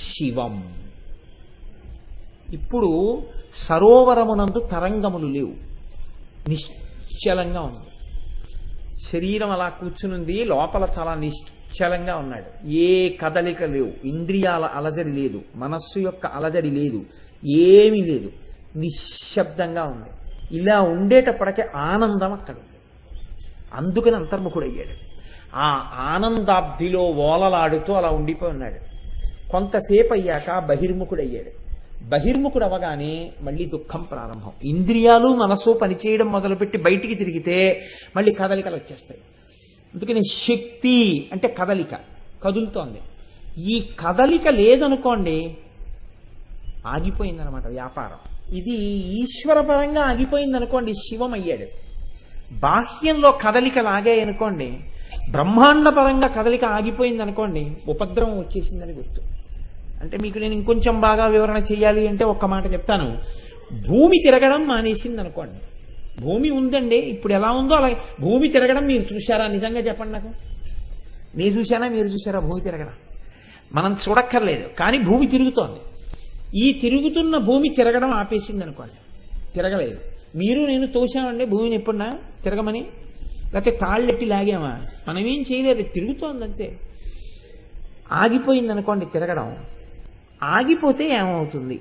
శివం. ఇప్పుడు సరోవరమునందు తరంగములు లేవు, నిశ్చలంగా ఉంది. శరీరం అలా కూర్చునుంది, లోపల చాలా నిశ్చలంగా ఉన్నాడు. ఏ కదలిక లేవు, ఇంద్రియాల అలజడి లేదు, మనస్సు యొక్క అలజడి లేదు, ఏమీ లేదు, నిశ్శబ్దంగా ఉంది. ఇలా ఉండేటప్పటికే ఆనందం అక్కడ ఉంది. అందుకని అంతర్ముఖుడయ్యాడు. ఆ ఆనందాబ్ధిలో ఓలలాడుతూ అలా ఉండిపోయి ఉన్నాడు. కొంతసేపు అయ్యాక బహిర్ముఖుడయ్యాడు. బహిర్ముఖుడు అవగానే మళ్ళీ దుఃఖం ప్రారంభం. ఇంద్రియాలు మనసు పనిచేయడం మొదలుపెట్టి బయటికి తిరిగితే మళ్ళీ కదలికలు వచ్చేస్తాయి. అందుకని శక్తి అంటే కదలిక, కదులుతోంది. ఈ కదలిక లేదనుకోండి, ఆగిపోయిందనమాట వ్యాపారం. ఇది ఈశ్వరపరంగా ఆగిపోయిందనుకోండి, శివం అయ్యాడు. బాహ్యంలో కదలిక లాగాయనుకోండి, బ్రహ్మాండ పరంగా కదలిక ఆగిపోయిందనుకోండి, ఉపద్రవం వచ్చేసిందని గుర్తు. అంటే మీకు నేను ఇంకొంచెం బాగా వివరణ చేయాలి అంటే ఒక్క మాట చెప్తాను. భూమి తిరగడం మానేసింది అనుకోండి. భూమి ఉందండి, ఇప్పుడు ఎలా ఉందో అలా భూమి తిరగడం మీరు చూశారా? నిజంగా చెప్పండి నాకు. నేను చూశానా, మీరు చూసారా భూమి తిరగడం? మనం చూడక్కర్లేదు, కానీ భూమి తిరుగుతోంది. ఈ తిరుగుతున్న భూమి తిరగడం ఆపేసింది అనుకోండి, తిరగలేదు. మీరు నేను తోసామండి భూమిని ఎప్పుడన్నా తిరగమని, లేకపోతే తాళ్ళెట్టి లాగామా? మనమేం చేయలేదు, తిరుగుతోంది అంతే. ఆగిపోయింది అనుకోండి తిరగడం. ఆగిపోతే ఏమవుతుంది?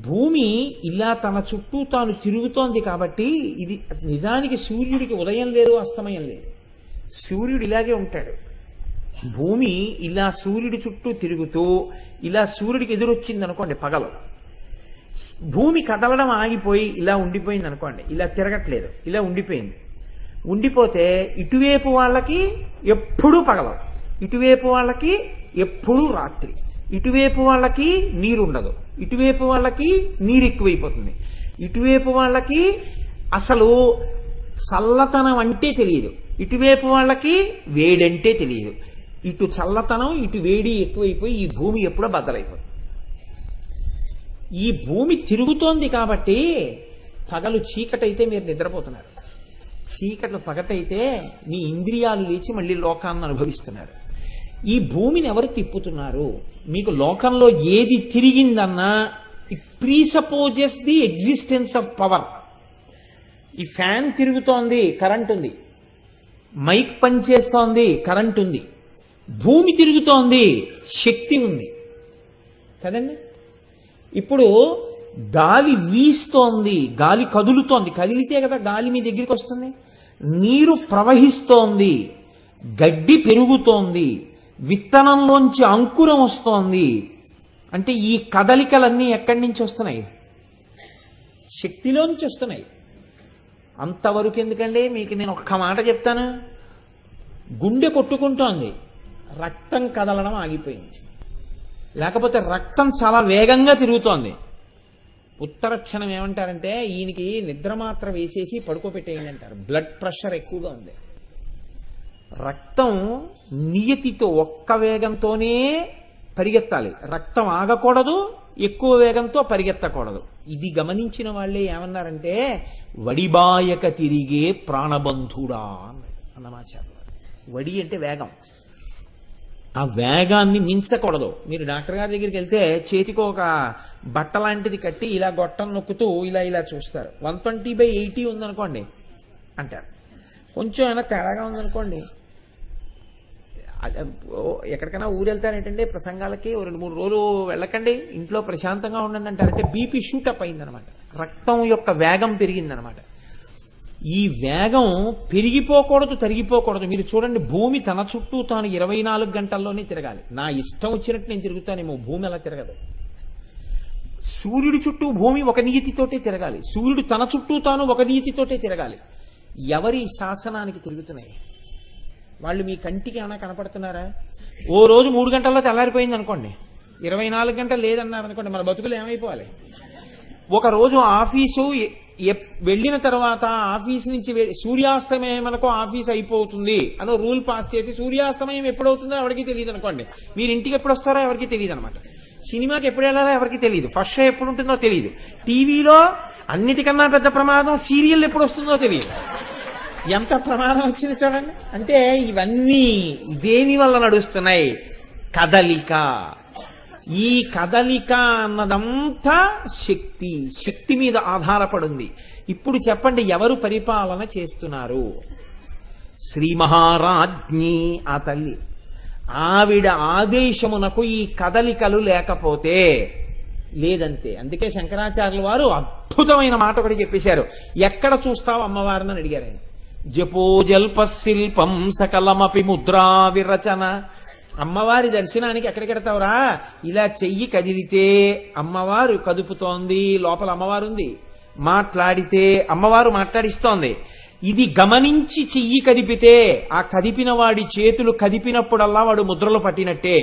భూమి ఇలా తన చుట్టూ తాను తిరుగుతోంది కాబట్టి, ఇది నిజానికి సూర్యుడికి ఉదయం లేదు, అస్తమయం లేదు. సూర్యుడు ఇలాగే ఉంటాడు. భూమి ఇలా సూర్యుడి చుట్టూ తిరుగుతూ ఇలా సూర్యుడికి ఎదురొచ్చింది అనుకోండి పగలు, భూమి కదలడం ఆగిపోయి ఇలా ఉండిపోయింది అనుకోండి, ఇలా తిరగట్లేదు, ఇలా ఉండిపోయింది. ఉండిపోతే ఇటువైపు వాళ్ళకి ఎప్పుడూ పగలం, ఇటువైపు వాళ్ళకి ఎప్పుడూ రాత్రి, ఇటువైపు వాళ్ళకి నీరు ఉండదు, ఇటువైపు వాళ్ళకి నీరు ఎక్కువైపోతుంది, ఇటువైపు వాళ్ళకి అసలు చల్లతనం అంటే తెలియదు, ఇటువైపు వాళ్ళకి వేడంటే తెలియదు. ఇటు చల్లతనం ఇటు వేడి ఎక్కువైపోయి ఈ భూమి ఎప్పుడో బద్దలైపోతుంది. ఈ భూమి తిరుగుతోంది కాబట్టి పగలు చీకటైతే మీరు నిద్రపోతున్నారు, చీకట్లు పగటైతే మీ ఇంద్రియాలు లేచి మళ్ళీ లోకాన్ని అనుభవిస్తున్నారు. ఈ భూమిని ఎవరు తిప్పుతున్నారు? మీకు లోకంలో ఏది తిరిగిందన్నా it presupposes the existence of power. ఈ ఫ్యాన్ తిరుగుతోంది, కరెంట్ ఉంది. మైక్ పనిచేస్తోంది, కరెంట్ ఉంది. భూమి తిరుగుతోంది, శక్తి ఉంది కదండి. ఇప్పుడు గాలి వీస్తోంది, గాలి కదులుతోంది, కదిలితే కదా గాలి మీ దగ్గరికి వస్తుంది. నీరు ప్రవహిస్తోంది, గడ్డి పెరుగుతోంది, విత్తనంలోంచి అంకురం వస్తోంది. అంటే ఈ కదలికలన్నీ ఎక్కడి నుంచి వస్తున్నాయి? శక్తిలోంచి వస్తున్నాయి. అంతవరకు ఎందుకండి? మీకు నేను ఒక్క మాట చెప్తాను. గుండె కొట్టుకుంటోంది, రక్తం కదలడం ఆగిపోయింది. లేకపోతే రక్తం చాలా వేగంగా తిరుగుతోంది. ఉత్తర క్షణం ఏమంటారంటే ఈయనకి నిద్ర మాత్ర వేసేసి పడుకోబెట్టేయండి అంటారు, బ్లడ్ ప్రెషర్ ఎక్కువగా ఉంది. రక్తం నియతితో ఒక్క వేగంతోనే పరిగెత్తాలి, రక్తం ఆగకూడదు, ఎక్కువ వేగంతో పరిగెత్తకూడదు. ఇది గమనించిన వాళ్ళే ఏమన్నారంటే వడిబాయక తిరిగే ప్రాణబంధుడా అన్నమాచార్య. వడి అంటే వేగం, ఆ వేగాన్ని మించకూడదు. మీరు డాక్టర్ గారి దగ్గరికి వెళ్తే చేతికి ఒక బట్ట లాంటిది కట్టి ఇలా గొట్టం నొక్కుతూ ఇలా ఇలా చూస్తారు. 120/80 ఉందనుకోండి అంటారు. కొంచెం ఏమైనా తేడాగా ఉందనుకోండి, ఎక్కడికైనా ఊరు వెళ్తారేంటంటే ప్రసంగాలకి 2-3 రోజులు వెళ్ళకండి, ఇంట్లో ప్రశాంతంగా ఉండండి అంటారంటే బీపీ షూటప్ అయిందనమాట, రక్తం యొక్క వేగం పెరిగిందనమాట. ఈ వేగం పెరిగిపోకూడదు, తరిగిపోకూడదు. మీరు చూడండి, భూమి తన చుట్టూ తాను 24 గంటల్లోనే తిరగాలి. నా ఇష్టం వచ్చినట్టు నేను తిరుగుతానేమో, భూమి అలా తిరగదు. సూర్యుడి చుట్టూ భూమి ఒక నియతితోటే తిరగాలి, సూర్యుడు తన చుట్టూ తాను ఒక నియతితోటే తిరగాలి. ఎవరి శాసనానికి తిరుగుతున్నాయి? వాళ్ళు మీ కంటికి ఏమైనా కనపడుతున్నారా? ఓ రోజు 3 గంటల్లో తెల్లారిపోయింది అనుకోండి, 24 గంటలు లేదన్నారు అనుకోండి, మన బతుకులు ఏమైపోవాలి? ఒక రోజు ఆఫీసు వెళ్ళిన తర్వాత ఆఫీస్ నుంచి సూర్యాస్తమయం మనకు ఆఫీస్ అయిపోతుంది అని రూల్ పాస్ చేసి సూర్యాస్తమయం ఎప్పుడవుతుందో ఎవరికి తెలియదు అనుకోండి, మీరు ఇంటికి ఎప్పుడు వస్తారో ఎవరికి తెలియదు అనమాట. సినిమాకి ఎప్పుడు వెళ్ళాలో ఎవరికి తెలియదు, ఫస్ట్ షో ఎప్పుడు ఉంటుందో తెలియదు, టీవీలో అన్నిటికన్నా పెద్ద ప్రమాదం సీరియల్ ఎప్పుడు వస్తుందో తెలియదు. ఎంత ప్రమాదం వచ్చింది చూడండి. అంటే ఇవన్నీ దేని వల్ల నడుస్తున్నాయి? కదలిక. ఈ కదలిక అన్నదంతా శక్తి, శక్తి మీద ఆధారపడింది. ఇప్పుడు చెప్పండి, ఎవరు పరిపాలన చేస్తున్నారు? శ్రీ మహారాజ్ఞి ఆ తల్లి. ఆవిడ ఆదేశమునకు ఈ కదలికలు లేకపోతే లేదంతే. అందుకే శంకరాచార్యుల వారు అద్భుతమైన మాట ఒకటి చెప్పేశారు. ఎక్కడ చూస్తావు అమ్మవారిని అని అడిగారు ఆయన. జపోజల్ప శిల్పం సకలమపి ముద్రా విరచన. అమ్మవారి దర్శనానికి ఎక్కడికెడతావురా? ఇలా చెయ్యి కదిలితే అమ్మవారు కదుపుతోంది, లోపల అమ్మవారు ఉంది. మాట్లాడితే అమ్మవారు మాట్లాడిస్తోంది. ఇది గమనించి చెయ్యి కదిపితే ఆ కదిపిన వాడి చేతులు కదిపినప్పుడల్లా వాడు ముద్రలు పట్టినట్టే.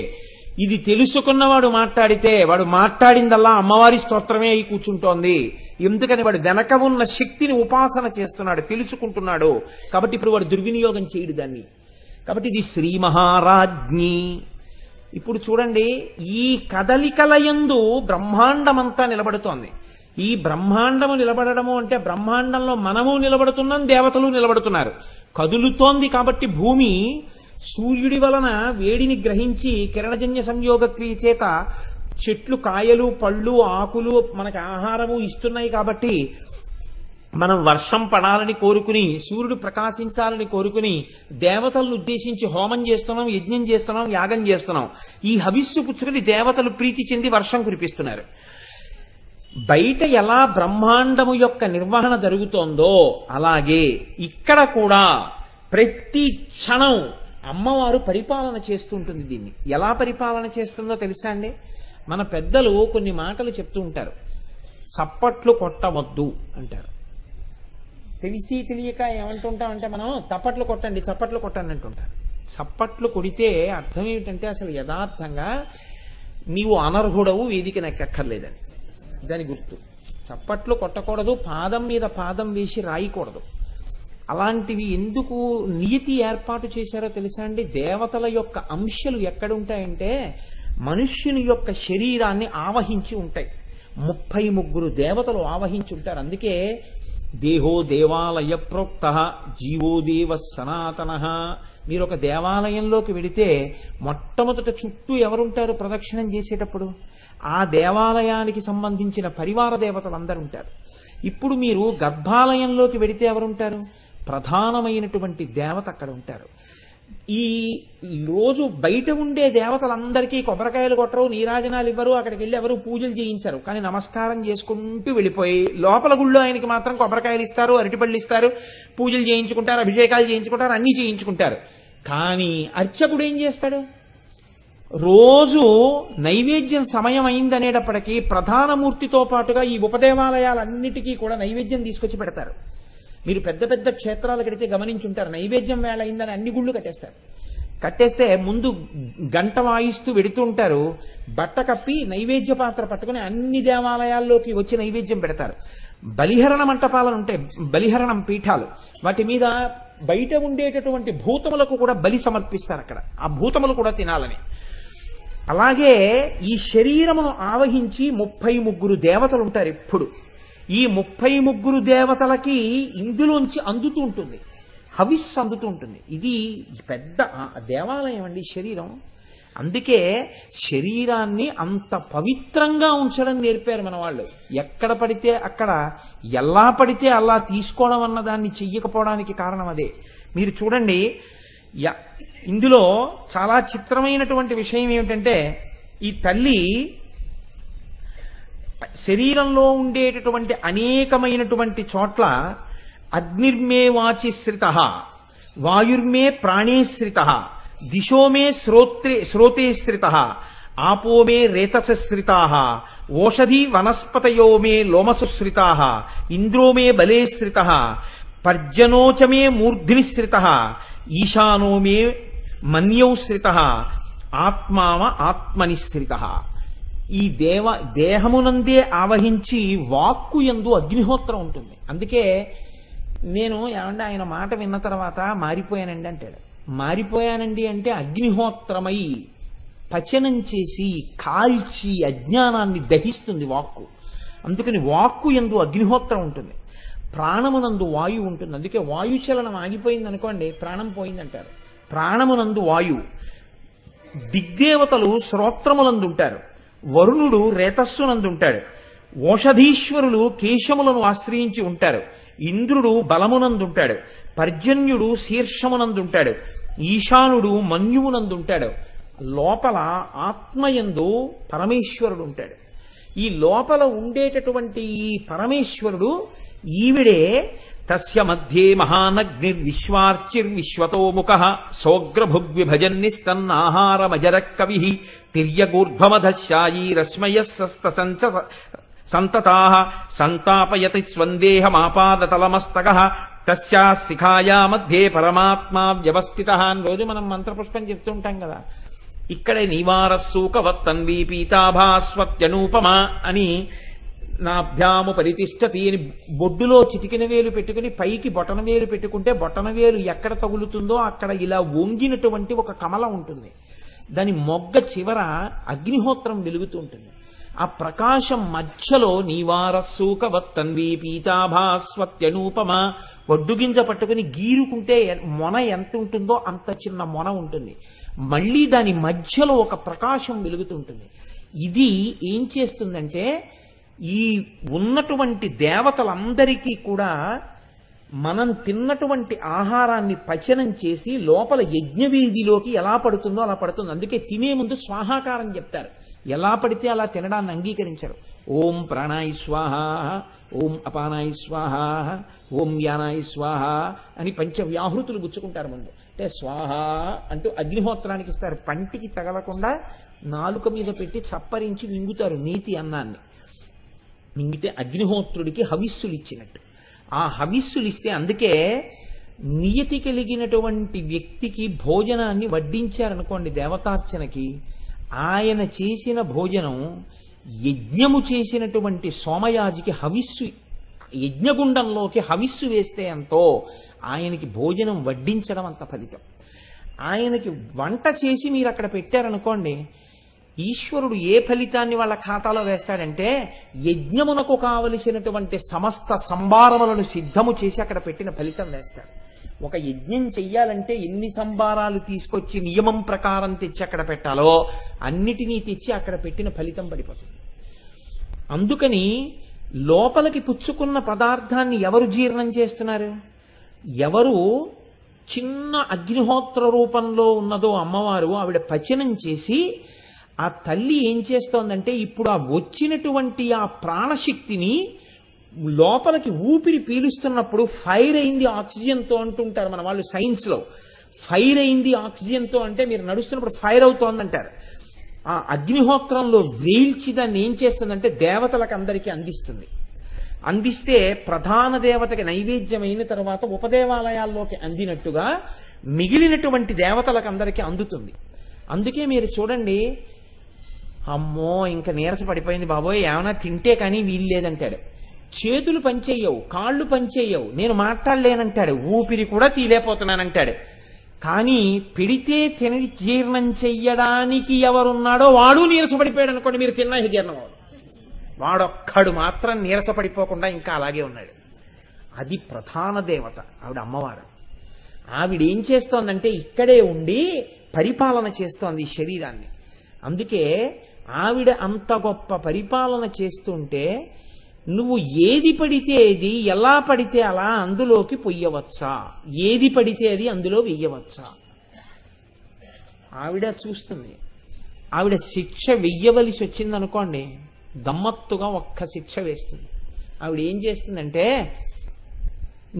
ఇది తెలుసుకున్నవాడు మాట్లాడితే వాడు మాట్లాడిందల్లా అమ్మవారి స్తోత్రమే అయి కూర్చుంటోంది. ఎందుకని వాడు వెనక ఉన్న శక్తిని ఉపాసన చేస్తున్నాడు, తెలుసుకుంటున్నాడు. కాబట్టి ఇప్పుడు వాడు దుర్వినియోగం చేయడు దాన్ని. కాబట్టి ఇది శ్రీ మహారాజ్ఞి. ఇప్పుడు చూడండి, ఈ కదలికలయందు బ్రహ్మాండమంతా నిలబడుతోంది. ఈ బ్రహ్మాండము నిలబడము అంటే బ్రహ్మాండంలో మనము నిలబడుతున్నాం, దేవతలు నిలబడుతున్నారు. కదులుతోంది కాబట్టి భూమి సూర్యుడి వలన వేడిని గ్రహించి కిరణజన్య సంయోగ క్రియ చేత చెట్లు కాయలు పళ్ళు ఆకులు మనకు ఆహారము ఇస్తున్నాయి. కాబట్టి మనం వర్షం పడాలని కోరుకుని, సూర్యుడు ప్రకాశించాలని కోరుకుని దేవతలను ఉద్దేశించి హోమం చేస్తున్నాం, యజ్ఞం చేస్తున్నాం, యాగం చేస్తున్నాం. ఈ హవిస్సు పుచ్చుకుని దేవతలు ప్రీతి చెంది వర్షం కురిపిస్తున్నారు. బయట ఎలా బ్రహ్మాండము యొక్క నిర్వహణ జరుగుతోందో అలాగే ఇక్కడ కూడా ప్రతి క్షణం అమ్మవారు పరిపాలన చేస్తుంటుంది. దీన్ని ఎలా పరిపాలన చేస్తుందో తెలుసా అండి? మన పెద్దలు కొన్ని మాటలు చెప్తూ ఉంటారు. చప్పట్లు కొట్టవద్దు అంటారు. తెలిసి తెలియక ఏమంటుంటామంటే మనం చప్పట్లు కొట్టండి, చప్పట్లు కొట్టండి అంటుంటారు. చప్పట్లు కొడితే అర్థం ఏమిటంటే అసలు యథార్థంగా నీవు అనర్హుడవు, వేదిక నెక్కక్కర్లేదని దాని గుర్తు. చప్పట్లు కొట్టకూడదు, పాదం మీద పాదం వేసి రాయకూడదు. అలాంటివి ఎందుకు నియతి ఏర్పాటు చేశారో తెలుసా అండి? దేవతల యొక్క అంశాలు ఎక్కడుంటాయంటే మనుష్యుని యొక్క శరీరాన్ని ఆవహించి ఉంటాయి. 33 దేవతలు ఆవహించి ఉంటారు. అందుకే దేహో దేవాలయ ప్రోక్త జీవో దేవ సనాతన. మీరు ఒక దేవాలయంలోకి వెడితే మొట్టమొదట చుట్టూ ఎవరుంటారు ప్రదక్షిణం చేసేటప్పుడు? ఆ దేవాలయానికి సంబంధించిన పరివార దేవతలు అందరూ ఉంటారు. ఇప్పుడు మీరు గర్భాలయంలోకి వెడితే ఎవరుంటారు? ప్రధానమైనటువంటి దేవత అక్కడ ఉంటారు. ఈ రోజు బయట ఉండే దేవతలందరికీ కొబ్బరికాయలు కొట్టరు, నీరాజనాలు ఇవ్వరు, అక్కడికి వెళ్ళి ఎవరు పూజలు చేయించరు. కానీ నమస్కారం చేసుకుంటూ వెళ్ళిపోయి లోపల గుళ్ళో ఆయనకి మాత్రం కొబ్బరికాయలు ఇస్తారు, అరటిపళ్ళు ఇస్తారు, పూజలు చేయించుకుంటారు, అభిషేకాలు చేయించుకుంటారు, అన్నీ చేయించుకుంటారు. కానీ అర్చకుడు ఏం చేస్తాడు? రోజు నైవేద్యం సమయం అయిందనేటప్పటికీ ప్రధానమూర్తితో పాటుగా ఈ ఉపదేవాలయాలన్నిటికీ కూడా నైవేద్యం తీసుకొచ్చి పెడతారు. మీరు పెద్ద పెద్ద క్షేత్రాలు కడితే గమనించుంటారు, నైవేద్యం వేళ అయిందని అన్ని గుళ్ళు కట్టేస్తారు. కట్టేస్తే ముందు గంట వాయిస్తూ వెడుతుంటారు, బట్ట కప్పి నైవేద్య పాత్ర పట్టుకుని అన్ని దేవాలయాల్లోకి వచ్చి నైవేద్యం పెడతారు. బలిహరణ మంటపాలను ఉంటాయి, బలిహరణం పీఠాలు, వాటి మీద బయట ఉండేటటువంటి భూతములకు కూడా బలి సమర్పిస్తారు అక్కడ, ఆ భూతములు కూడా తినాలని. అలాగే ఈ శరీరమును ఆవహించి 33 దేవతలు ఉంటారు. ఎప్పుడు ఈ 33 దేవతలకి ఇందులోంచి అందుతూ ఉంటుంది, హవిస్సు అందుతూ ఉంటుంది. ఇది పెద్ద దేవాలయం అండి శరీరం. అందుకే శరీరాన్ని అంత పవిత్రంగా ఉంచడం నేర్పారు మన వాళ్ళు. ఎక్కడ పడితే అక్కడ, ఎలా పడితే అలా తీసుకోవడం అన్న దాన్ని చెయ్యకపోవడానికి కారణం అదే. మీరు చూడండి, ఇందులో చాలా చిత్రమైనటువంటి విషయం ఏమిటంటే, ఈ తల్లి శరీరంలో ఉండేటటువంటి అనేకమైనటువంటి చోట్ల అగ్నిర్మే వాచి శ్రిత, వాయుర్మే ప్రాణే శ్రిత, దిశోమే శ్రోతే శ్రిత, ఆపోమే రేతస శ్రితా, ఓషధి వనస్పతయో మే లోమసుశ్రితా, ఇంద్రోమే బలే శ్రిత, పర్జనోచమే మూర్ధిని శ్రిత, ఈశానో మే మన్యౌ శ్రిత, ఆత్మావ ఆత్మని శ్రిత. ఈ దేహమునందే ఆవహించి వాక్కు యందు అగ్నిహోత్రం ఉంటుంది. అందుకే నేను ఏమంటే ఆయన మాట విన్న తర్వాత మారిపోయానండి అంటాడు. మారిపోయానండి అంటే అగ్నిహోత్రమై పచనం చేసి కాల్చి అజ్ఞానాన్ని దహిస్తుంది వాక్కు. అందుకని వాక్కు యందు అగ్నిహోత్రం ఉంటుంది, ప్రాణమునందు వాయువు ఉంటుంది. అందుకే వాయుచలనం ఆగిపోయింది అనుకోండి, ప్రాణం పోయిందంటారు. ప్రాణమునందు వాయువు. దిగ్దేవతలు శ్రోత్రములందుంటారు, వరుణుడు రేతస్సునందుంటాడు, ఓషధీశ్వరులు కేశములను ఆశ్రయించి ఉంటారు, ఇంద్రుడు బలమునందుంటాడు, పర్జన్యుడు శీర్షమునందుంటాడు, ఈశానుడు మన్యువునందుంటాడు. లోపల ఆత్మయందు పరమేశ్వరుడు ఉంటాడు. ఈ లోపల ఉండేటటువంటి ఈ పరమేశ్వరుడు ఈవిడే. తస్య మధ్యే మహానగ్నిర్విశ్వార్చిర్విశ్వతోముఖ సోగ్రభుగ్విభజన్నిస్తన్నాహారమజర కవి తిర్యగూర్ధ్వమధశాయీ రశ్మయస్సంచ సంతతాః సంతాపయతి స్వందేహమాపాదతలమస్తకః తస్యా శిఖాయా మధ్యే పరమాత్మా వ్యవస్థితః అని రోజు మనం మంత్రపుష్పం చెప్తుంటాం కదా. ఇక్కడే నివారస్సూకవత్తన్వీ పీతాభాస్వత్యనూపమా అని నాభ్యాము పరితిష్టతి అని బొడ్డులో చిటికిన వేలు పెట్టుకుని పైకి బొటన వేలు పెట్టుకుంటే బొటన వేలు ఎక్కడ తగులుతుందో అక్కడ ఇలా వంగినటువంటి ఒక కమలం ఉంటుంది. దాని మొగ్గ చివర అగ్నిహోత్రం వెలుగుతూ ఉంటుంది. ఆ ప్రకాశం మధ్యలో నీవారస్సూకవత్తన్వీ పీతాభాస్వత్యనూపమా, వడ్డుగింజ పట్టుకుని గీరుకుంటే మొన ఎంత ఉంటుందో అంత చిన్న మొన ఉంటుంది. మళ్ళీ దాని మధ్యలో ఒక ప్రకాశం వెలుగుతుంటుంది. ఇది ఏం చేస్తుందంటే ఈ ఉన్నటువంటి దేవతలందరికీ కూడా మనం తిన్నటువంటి ఆహారాన్ని పచనం చేసి లోపల యజ్ఞవీధిలోకి ఎలా పడుతుందో అలా పడుతుంది. అందుకే తినే ముందు స్వాహాకారం చెప్తారు, ఎలా పడితే అలా తినడాన్ని అంగీకరించారు. ఓం ప్రాణాయ స్వాహ, ఓం అపానాయ స్వాహ, ఓం యానాయ స్వాహ అని పంచవ్యాహృతులు గుచ్చుకుంటారు ముందు. అంటే స్వాహ అంటూ అగ్నిహోత్రానికి ఇస్తారు. పంటికి తగలకుండా నాలుక మీద పెట్టి చప్పరించి మింగుతారు నీతి అన్నాన్ని. మింగితే అగ్నిహోత్రుడికి హవిస్సులు ఇచ్చినట్టు. ఆ హవిస్సులు ఇస్తే అందుకే నియతి కలిగినటువంటి వ్యక్తికి భోజనాన్ని వడ్డించారనుకోండి దేవతార్చనకి, ఆయన చేసిన భోజనం యజ్ఞము చేసినటువంటి సోమయాజికి హవిస్సు, యజ్ఞగుండంలోకి హవిస్సు వేస్తే ఎంతో ఆయనకి భోజనం వడ్డించడం అంత ఫలితం. ఆయనకి వంట చేసి మీరు అక్కడ పెట్టారనుకోండి, ఈశ్వరుడు ఏ ఫలితాన్ని వాళ్ళ ఖాతాలో వేస్తాడంటే యజ్ఞమునకు కావలసినటువంటి సమస్త సంభారములను సిద్ధము చేసి అక్కడ పెట్టిన ఫలితం వేస్తాడు. ఒక యజ్ఞం చెయ్యాలంటే ఎన్ని సంభారాలు తీసుకొచ్చి నియమం ప్రకారం తెచ్చి అక్కడ పెట్టాలో అన్నిటినీ తెచ్చి అక్కడ పెట్టిన ఫలితం పడిపోతుంది. అందుకని లోపలికి పుచ్చుకున్న పదార్థాన్ని ఎవరు జీర్ణం చేస్తున్నారు? ఎవరు చిన్న అగ్నిహోత్ర రూపంలో ఉన్నదో అమ్మవారు, ఆవిడ పచనం చేసి ఆ తల్లి ఏం చేస్తోందంటే ఇప్పుడు ఆ వచ్చినటువంటి ఆ ప్రాణశక్తిని లోపలికి ఊపిరి పీలుస్తున్నప్పుడు ఫైర్ అయింది ఆక్సిజన్తో అంటుంటారు మన వాళ్ళు సైన్స్లో. ఫైర్ అయింది ఆక్సిజన్తో అంటే మీరు నడుస్తున్నప్పుడు ఫైర్ అవుతోందంటారు. ఆ అగ్నిహోత్రంలో వేల్చి దాన్ని ఏం చేస్తుందంటే దేవతలకు అందరికీ అందిస్తుంది. అందిస్తే ప్రధాన దేవతకి నైవేద్యమైన తర్వాత ఉపదేవాలయాల్లోకి అందినట్టుగా మిగిలినటువంటి దేవతలకు అందరికీ అందుతుంది. అందుకే మీరు చూడండి, అమ్మో ఇంకా నీరస పడిపోయింది బాబోయ్, ఏమైనా తింటే కానీ వీలు లేదంటాడు. చేతులు పనిచేయవు, కాళ్ళు పనిచేయవు, నేను మాట్లాడలేనంటాడు, ఊపిరి కూడా తీలేకపోతున్నానంటాడు. కానీ పెడితే తిని జీర్ణం చెయ్యడానికి ఎవరున్నాడో వాడు నీరసపడిపోయాడు అనుకోండి, మీరు తిన్నా జీర్ణం అవ్వదు. వాడొక్కడు మాత్రం నీరసపడిపోకుండా ఇంకా అలాగే ఉన్నాడు. అది ప్రధాన దేవత ఆవిడ అమ్మవారు. ఆవిడ ఏం చేస్తోందంటే ఇక్కడే ఉండి పరిపాలన చేస్తోంది ఈ శరీరాన్ని. అందుకే ఆవిడ అంత గొప్ప పరిపాలన చేస్తుంటే నువ్వు ఏది పడితే ఏది, ఎలా పడితే అలా అందులోకి పొయ్యవచ్చా, ఏది పడితే అది అందులో వెయ్యవచ్చా ఆవిడ చూస్తుంది. ఆవిడ శిక్ష వెయ్యవలసి వచ్చిందనుకోండి, గమ్మత్తుగా ఒక్క శిక్ష వేస్తుంది. ఆవిడ ఏం చేస్తుందంటే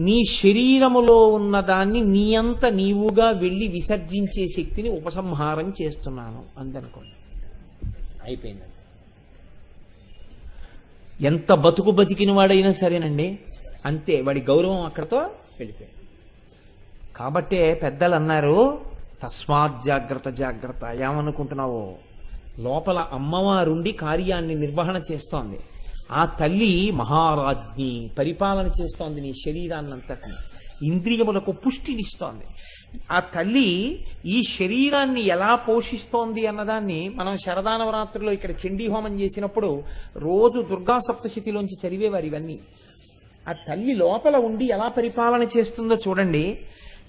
నీ శరీరములో ఉన్నదాన్ని నీ అంత నీవుగా వెళ్ళి విసర్జించే శక్తిని ఉపసంహారం చేస్తున్నాను అందనుకోండి, అయిపోయిందండి. ఎంత బతుకు బతికిన వాడైనా సరేనండి, అంతే, వాడి గౌరవం అక్కడతో వెళ్ళిపోయింది. కాబట్టే పెద్దలు అన్నారు, తస్మాత్ జాగ్రత్త జాగ్రత్త. ఏమనుకుంటున్నావో, లోపల అమ్మవారుండి కార్యాన్ని నిర్వహణ చేస్తోంది. ఆ తల్లి మహారాజ్ఞి, పరిపాలన చేస్తోంది నీ శరీరాన్నంతటిని, ఇంద్రియములకు పుష్టినిస్తోంది. ఆ తల్లి ఈ శరీరాన్ని ఎలా పోషిస్తోంది అన్నదాన్ని మనం శరదానవరాత్రిలో ఇక్కడ చండీ హోమం చేసినప్పుడు రోజు దుర్గా సప్తశతిలోంచి చదివేవారు ఇవన్నీ. ఆ తల్లి లోపల ఉండి ఎలా పరిపాలన చేస్తుందో చూడండి.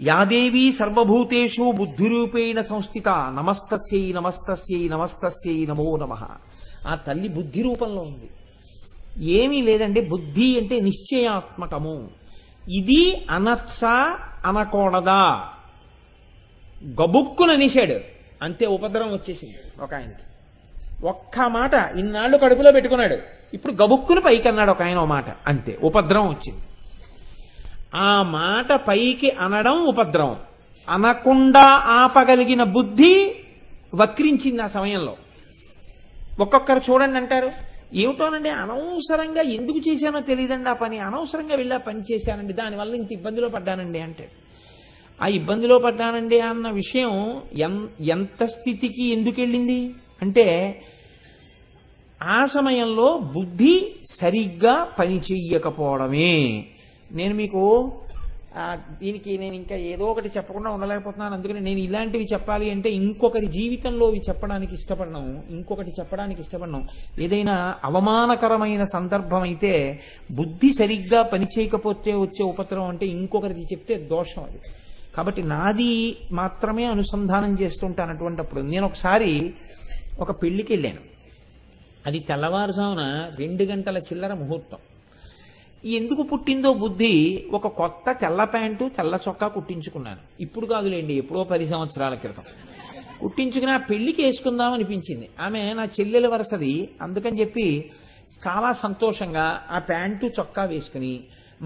యాదేవీ సర్వభూతేషు బుద్ధిరూపేణ సంస్థిత నమస్తస్యై నమస్తస్యై నమస్తస్యై నమో నమః. ఆ తల్లి బుద్ధి రూపంలో ఉంది. ఏమీ లేదండి, బుద్ధి అంటే నిశ్చయాత్మకము. ఇది అనర్చా అనకూడదా, గబుక్కున నిషాడు అంతే, ఉపద్రవం వచ్చేసింది ఒక ఆయనకి. ఒక్క మాట ఇన్నాళ్ళు కడుపులో పెట్టుకున్నాడు, ఇప్పుడు గబుక్కును పైకి అన్నాడు ఒక ఆయన, ఓ మాట, అంతే ఉపద్రవం వచ్చింది. ఆ మాట పైకి అనడం ఉపద్రవం, అనకుండా ఆపగలిగిన బుద్ధి వక్రించింది ఆ సమయంలో. ఒక్కొక్కరు చూడండి అంటారు, ఏమిటోనండి అనవసరంగా ఎందుకు చేశానో తెలియదండి ఆ పని, అనవసరంగా వెళ్ళి ఆ పని చేశానండి, దానివల్ల ఇంత ఇబ్బందిలో పడ్డానండి అంటే. ఆ ఇబ్బందిలో పడ్డానండి అన్న విషయం ఎంత స్థితికి ఎందుకు వెళ్ళింది అంటే ఆ సమయంలో బుద్ధి సరిగ్గా పని చెయ్యకపోవడమే. నేను మీకు దీనికి నేను ఇంకా ఏదో ఒకటి చెప్పకుండా ఉండలేకపోతున్నాను. అందుకని నేను ఇలాంటివి చెప్పాలి అంటే ఇంకొకరి జీవితంలో ఇవి చెప్పడానికి ఇష్టపడను, ఇంకొకటి చెప్పడానికి ఇష్టపడను. ఏదైనా అవమానకరమైన సందర్భం అయితే బుద్ధి సరిగ్గా పనిచేయకపోతే వచ్చే ఉపద్రవం అంటే ఇంకొకరికి చెప్తే దోషం అది. కాబట్టి నాది మాత్రమే అనుసంధానం చేస్తుంటాను. అటువంటిప్పుడు నేను ఒకసారి ఒక పెళ్లికి వెళ్ళాను. అది తెల్లవారుజామున 2 గంటల చిల్లర ముహూర్తం. ఎందుకు పుట్టిందో బుద్ధి, ఒక కొత్త తెల్ల ప్యాంటు తెల్ల చొక్కా కుట్టించుకున్నాను. ఇప్పుడు కాదులేండి, ఎప్పుడో 10 సంవత్సరాల క్రితం కుట్టించుకుని ఆ పెళ్లికి వేసుకుందాం అనిపించింది. ఆమె నా చెల్లెల వరసది, అందుకని చెప్పి చాలా సంతోషంగా ఆ ప్యాంటు చొక్కా వేసుకుని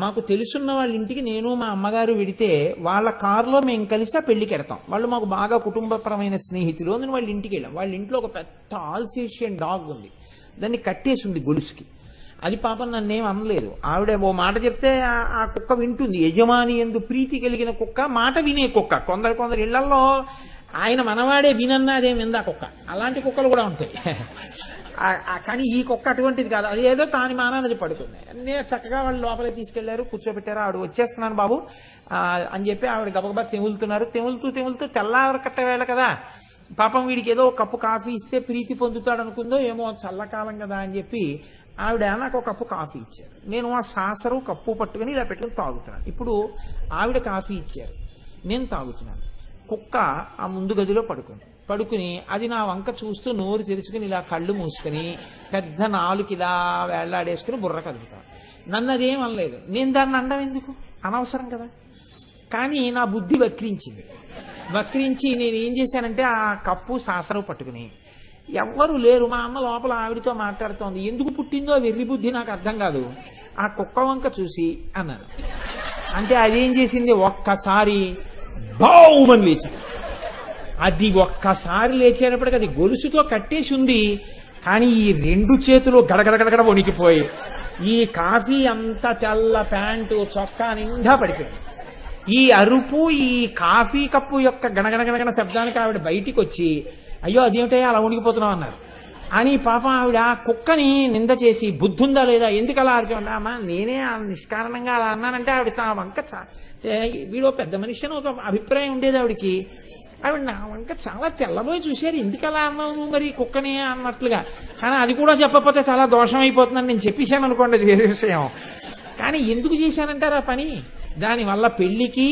మాకు తెలుసున్న వాళ్ళ ఇంటికి నేను మా అమ్మగారు వెడితే వాళ్ళ కారులో మేము కలిసి ఆ పెళ్లికి వెడతాం. వాళ్ళు మాకు బాగా కుటుంబపరమైన స్నేహితులు. నేను వాళ్ళ ఇంటికి వెళ్ళాం. వాళ్ళ ఇంట్లో ఒక పెద్ద ఆల్సేషియన్ డాగ్ ఉంది, దాన్ని కట్టేసి ఉంది గొలుసుకి. అది పాపం నన్నేం అనలేదు. ఆవిడ ఓ మాట చెప్తే ఆ కుక్క వింటుంది. యజమాని ఎందు ప్రీతి కలిగిన కుక్క, మాట వినే కుక్క. కొందరు ఇళ్లలో ఆయన మనవాడే వినన్నా అదేం విందా కుక్క. అలాంటి కుక్కలు కూడా ఉంటాయి. కానీ ఈ కుక్క అటువంటిది కాదు, అది ఏదో తాని మానాన్ని పడుతుంది. నేను చక్కగా వాళ్ళు లోపలికి తీసుకెళ్లారు, కూర్చోబెట్టారు. ఆవిడ వచ్చేస్తున్నాను బాబు అని చెప్పి ఆవిడ గబగబా తెములుతున్నారు. తెములుతూ తెల్లారకట్ట వేళ కదా, పాపం వీడికి ఏదో కప్పు కాఫీ ఇస్తే ప్రీతి పొందుతాడు అనుకుందో ఏమో, చల్లకాలం కదా అని చెప్పి ఆవిడ నాకు ఒక కప్పు కాఫీ ఇచ్చారు. నేను ఆ సాసరు కప్పు పట్టుకుని ఇలా పెట్టుకుని తాగుతున్నాను. ఇప్పుడు ఆవిడ కాఫీ ఇచ్చారు, నేను తాగుతున్నాను. కుక్క ఆ ముందు గదిలో పడుకుని అది నా వంక చూస్తూ నోరు తెరుచుకుని ఇలా కళ్ళు మూసుకుని పెద్ద నాలుగు ఇలా వేళ్లాడేసుకుని బుర్ర కదుపుతాను. నన్ను అదేం అనలేదు. నేను దాన్ని అండం ఎందుకు, అనవసరం కదా. కానీ నా బుద్ధి వక్రించి నేను ఏం చేశానంటే ఆ కప్పు సాసరు పట్టుకుని, ఎవ్వరు లేరు, మా అమ్మ లోపల ఆవిడతో మాట్లాడుతోంది, ఎందుకు పుట్టిందో వెర్రి బుద్ధి నాకు అర్థం కాదు, ఆ కుక్క వంక చూసి అన్నాను. అంటే అదేం చేసింది, ఒక్కసారి బావుమని లేచింది. అది ఒక్కసారి లేచేటప్పటికి అది గొలుసుతో కట్టేసి ఉంది, కానీ ఈ రెండు చేతులు గడగడగడగడ వణికిపోయి ఈ కాఫీ అంతా తెల్ల ప్యాంటు చొక్కా నిండా పడిపోయింది. ఈ అరుపు, ఈ కాఫీ కప్పు యొక్క గణగణగణగణ శబ్దానికి ఆవిడ బయటికి వచ్చి, అయ్యో అదేమిటయ్యా అలా వణికిపోతున్నావు అన్నారు. అని పాపం ఆవిడ కుక్కని నింద చేసి, బుద్ధుందా లేదా, ఎందుకు అలా అమ్మా నేనే నిష్కారణంగా అలా అన్నానంటే ఆవిడ నా వంక వీడు పెద్ద మనిషి అని ఒక అభిప్రాయం ఉండేది ఆవిడికి. ఆవిడ నా వంక చాలా తెల్లబోయి చూశారు, ఎందుకు అలా అన్నావు మరి కుక్కని అన్నట్లుగా. కానీ అది కూడా చెప్పకపోతే చాలా దోషం అయిపోతుందని నేను చెప్పేశాను అనుకోండి, అది వేరే విషయం. కానీ ఎందుకు చేశానంటారు ఆ పని, దానివల్ల పెళ్లికి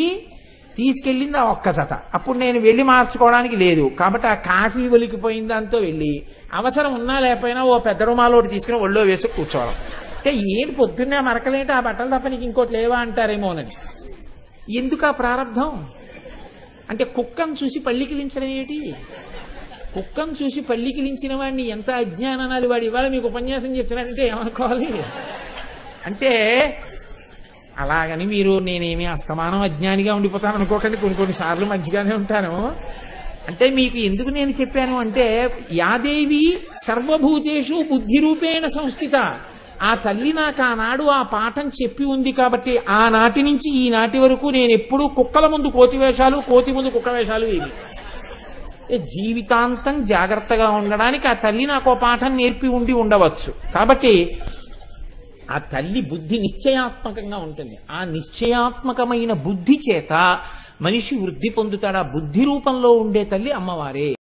తీసుకెళ్ళింది ఆ ఒక్క జత. అప్పుడు నేను వెళ్ళి మార్చుకోవడానికి లేదు కాబట్టి ఆ కాఫీ ఒలికిపోయిన దాంతో వెళ్ళి అవసరం ఉన్నా లేకపోయినా ఓ పెద్ద రుమాలోటి తీసుకుని ఒళ్ళో వేసి కూర్చోవడం. అంటే ఏంటి పొద్దున్నే మరకలేంటి, ఆ బట్టలు తప్ప నీకు ఇంకోటి లేవా అంటారేమోనని. ఎందుకు ఆ ప్రారంధం అంటే, కుక్కను చూసి పళ్ళికిలించడం ఏమిటి, కుక్కను చూసి పళ్ళికిలించిన వాడిని ఎంత అజ్ఞానాలు వాడి ఇవాళ మీకు ఉపన్యాసం చెప్తున్నాడంటే ఏమనుకోవాలి. అంటే అలాగని మీరు నేనేమి అస్తమానం అజ్ఞానిగా ఉండిపోతాను అనుకోకండి, కొన్నిసార్లు మంచిగానే ఉంటాను. అంటే మీకు ఎందుకు నేను చెప్పాను అంటే, యాదేవి సర్వభూతేషు బుద్ధి రూపేణ సంస్థిత, ఆ తల్లి నాకు ఆనాడు ఆ పాఠం చెప్పి ఉంది కాబట్టి ఆనాటి నుంచి ఈనాటి వరకు నేను ఎప్పుడూ కుక్కల ముందు కోతి వేషాలు, కోతి ముందు కుక్క వేషాలు ఏమి, జీవితాంతం జాగ్రత్తగా ఉండడానికి ఆ తల్లి నాకు పాఠం నేర్పి ఉండవచ్చు. కాబట్టి ఆ తల్లి బుద్ధి నిశ్చయాత్మకంగా ఉంటుంది. ఆ నిశ్చయాత్మకమైన బుద్ధి చేత మనిషి వృద్ధి పొందుతాడు. ఆ బుద్ధి రూపంలో ఉండే తల్లి అమ్మవారే.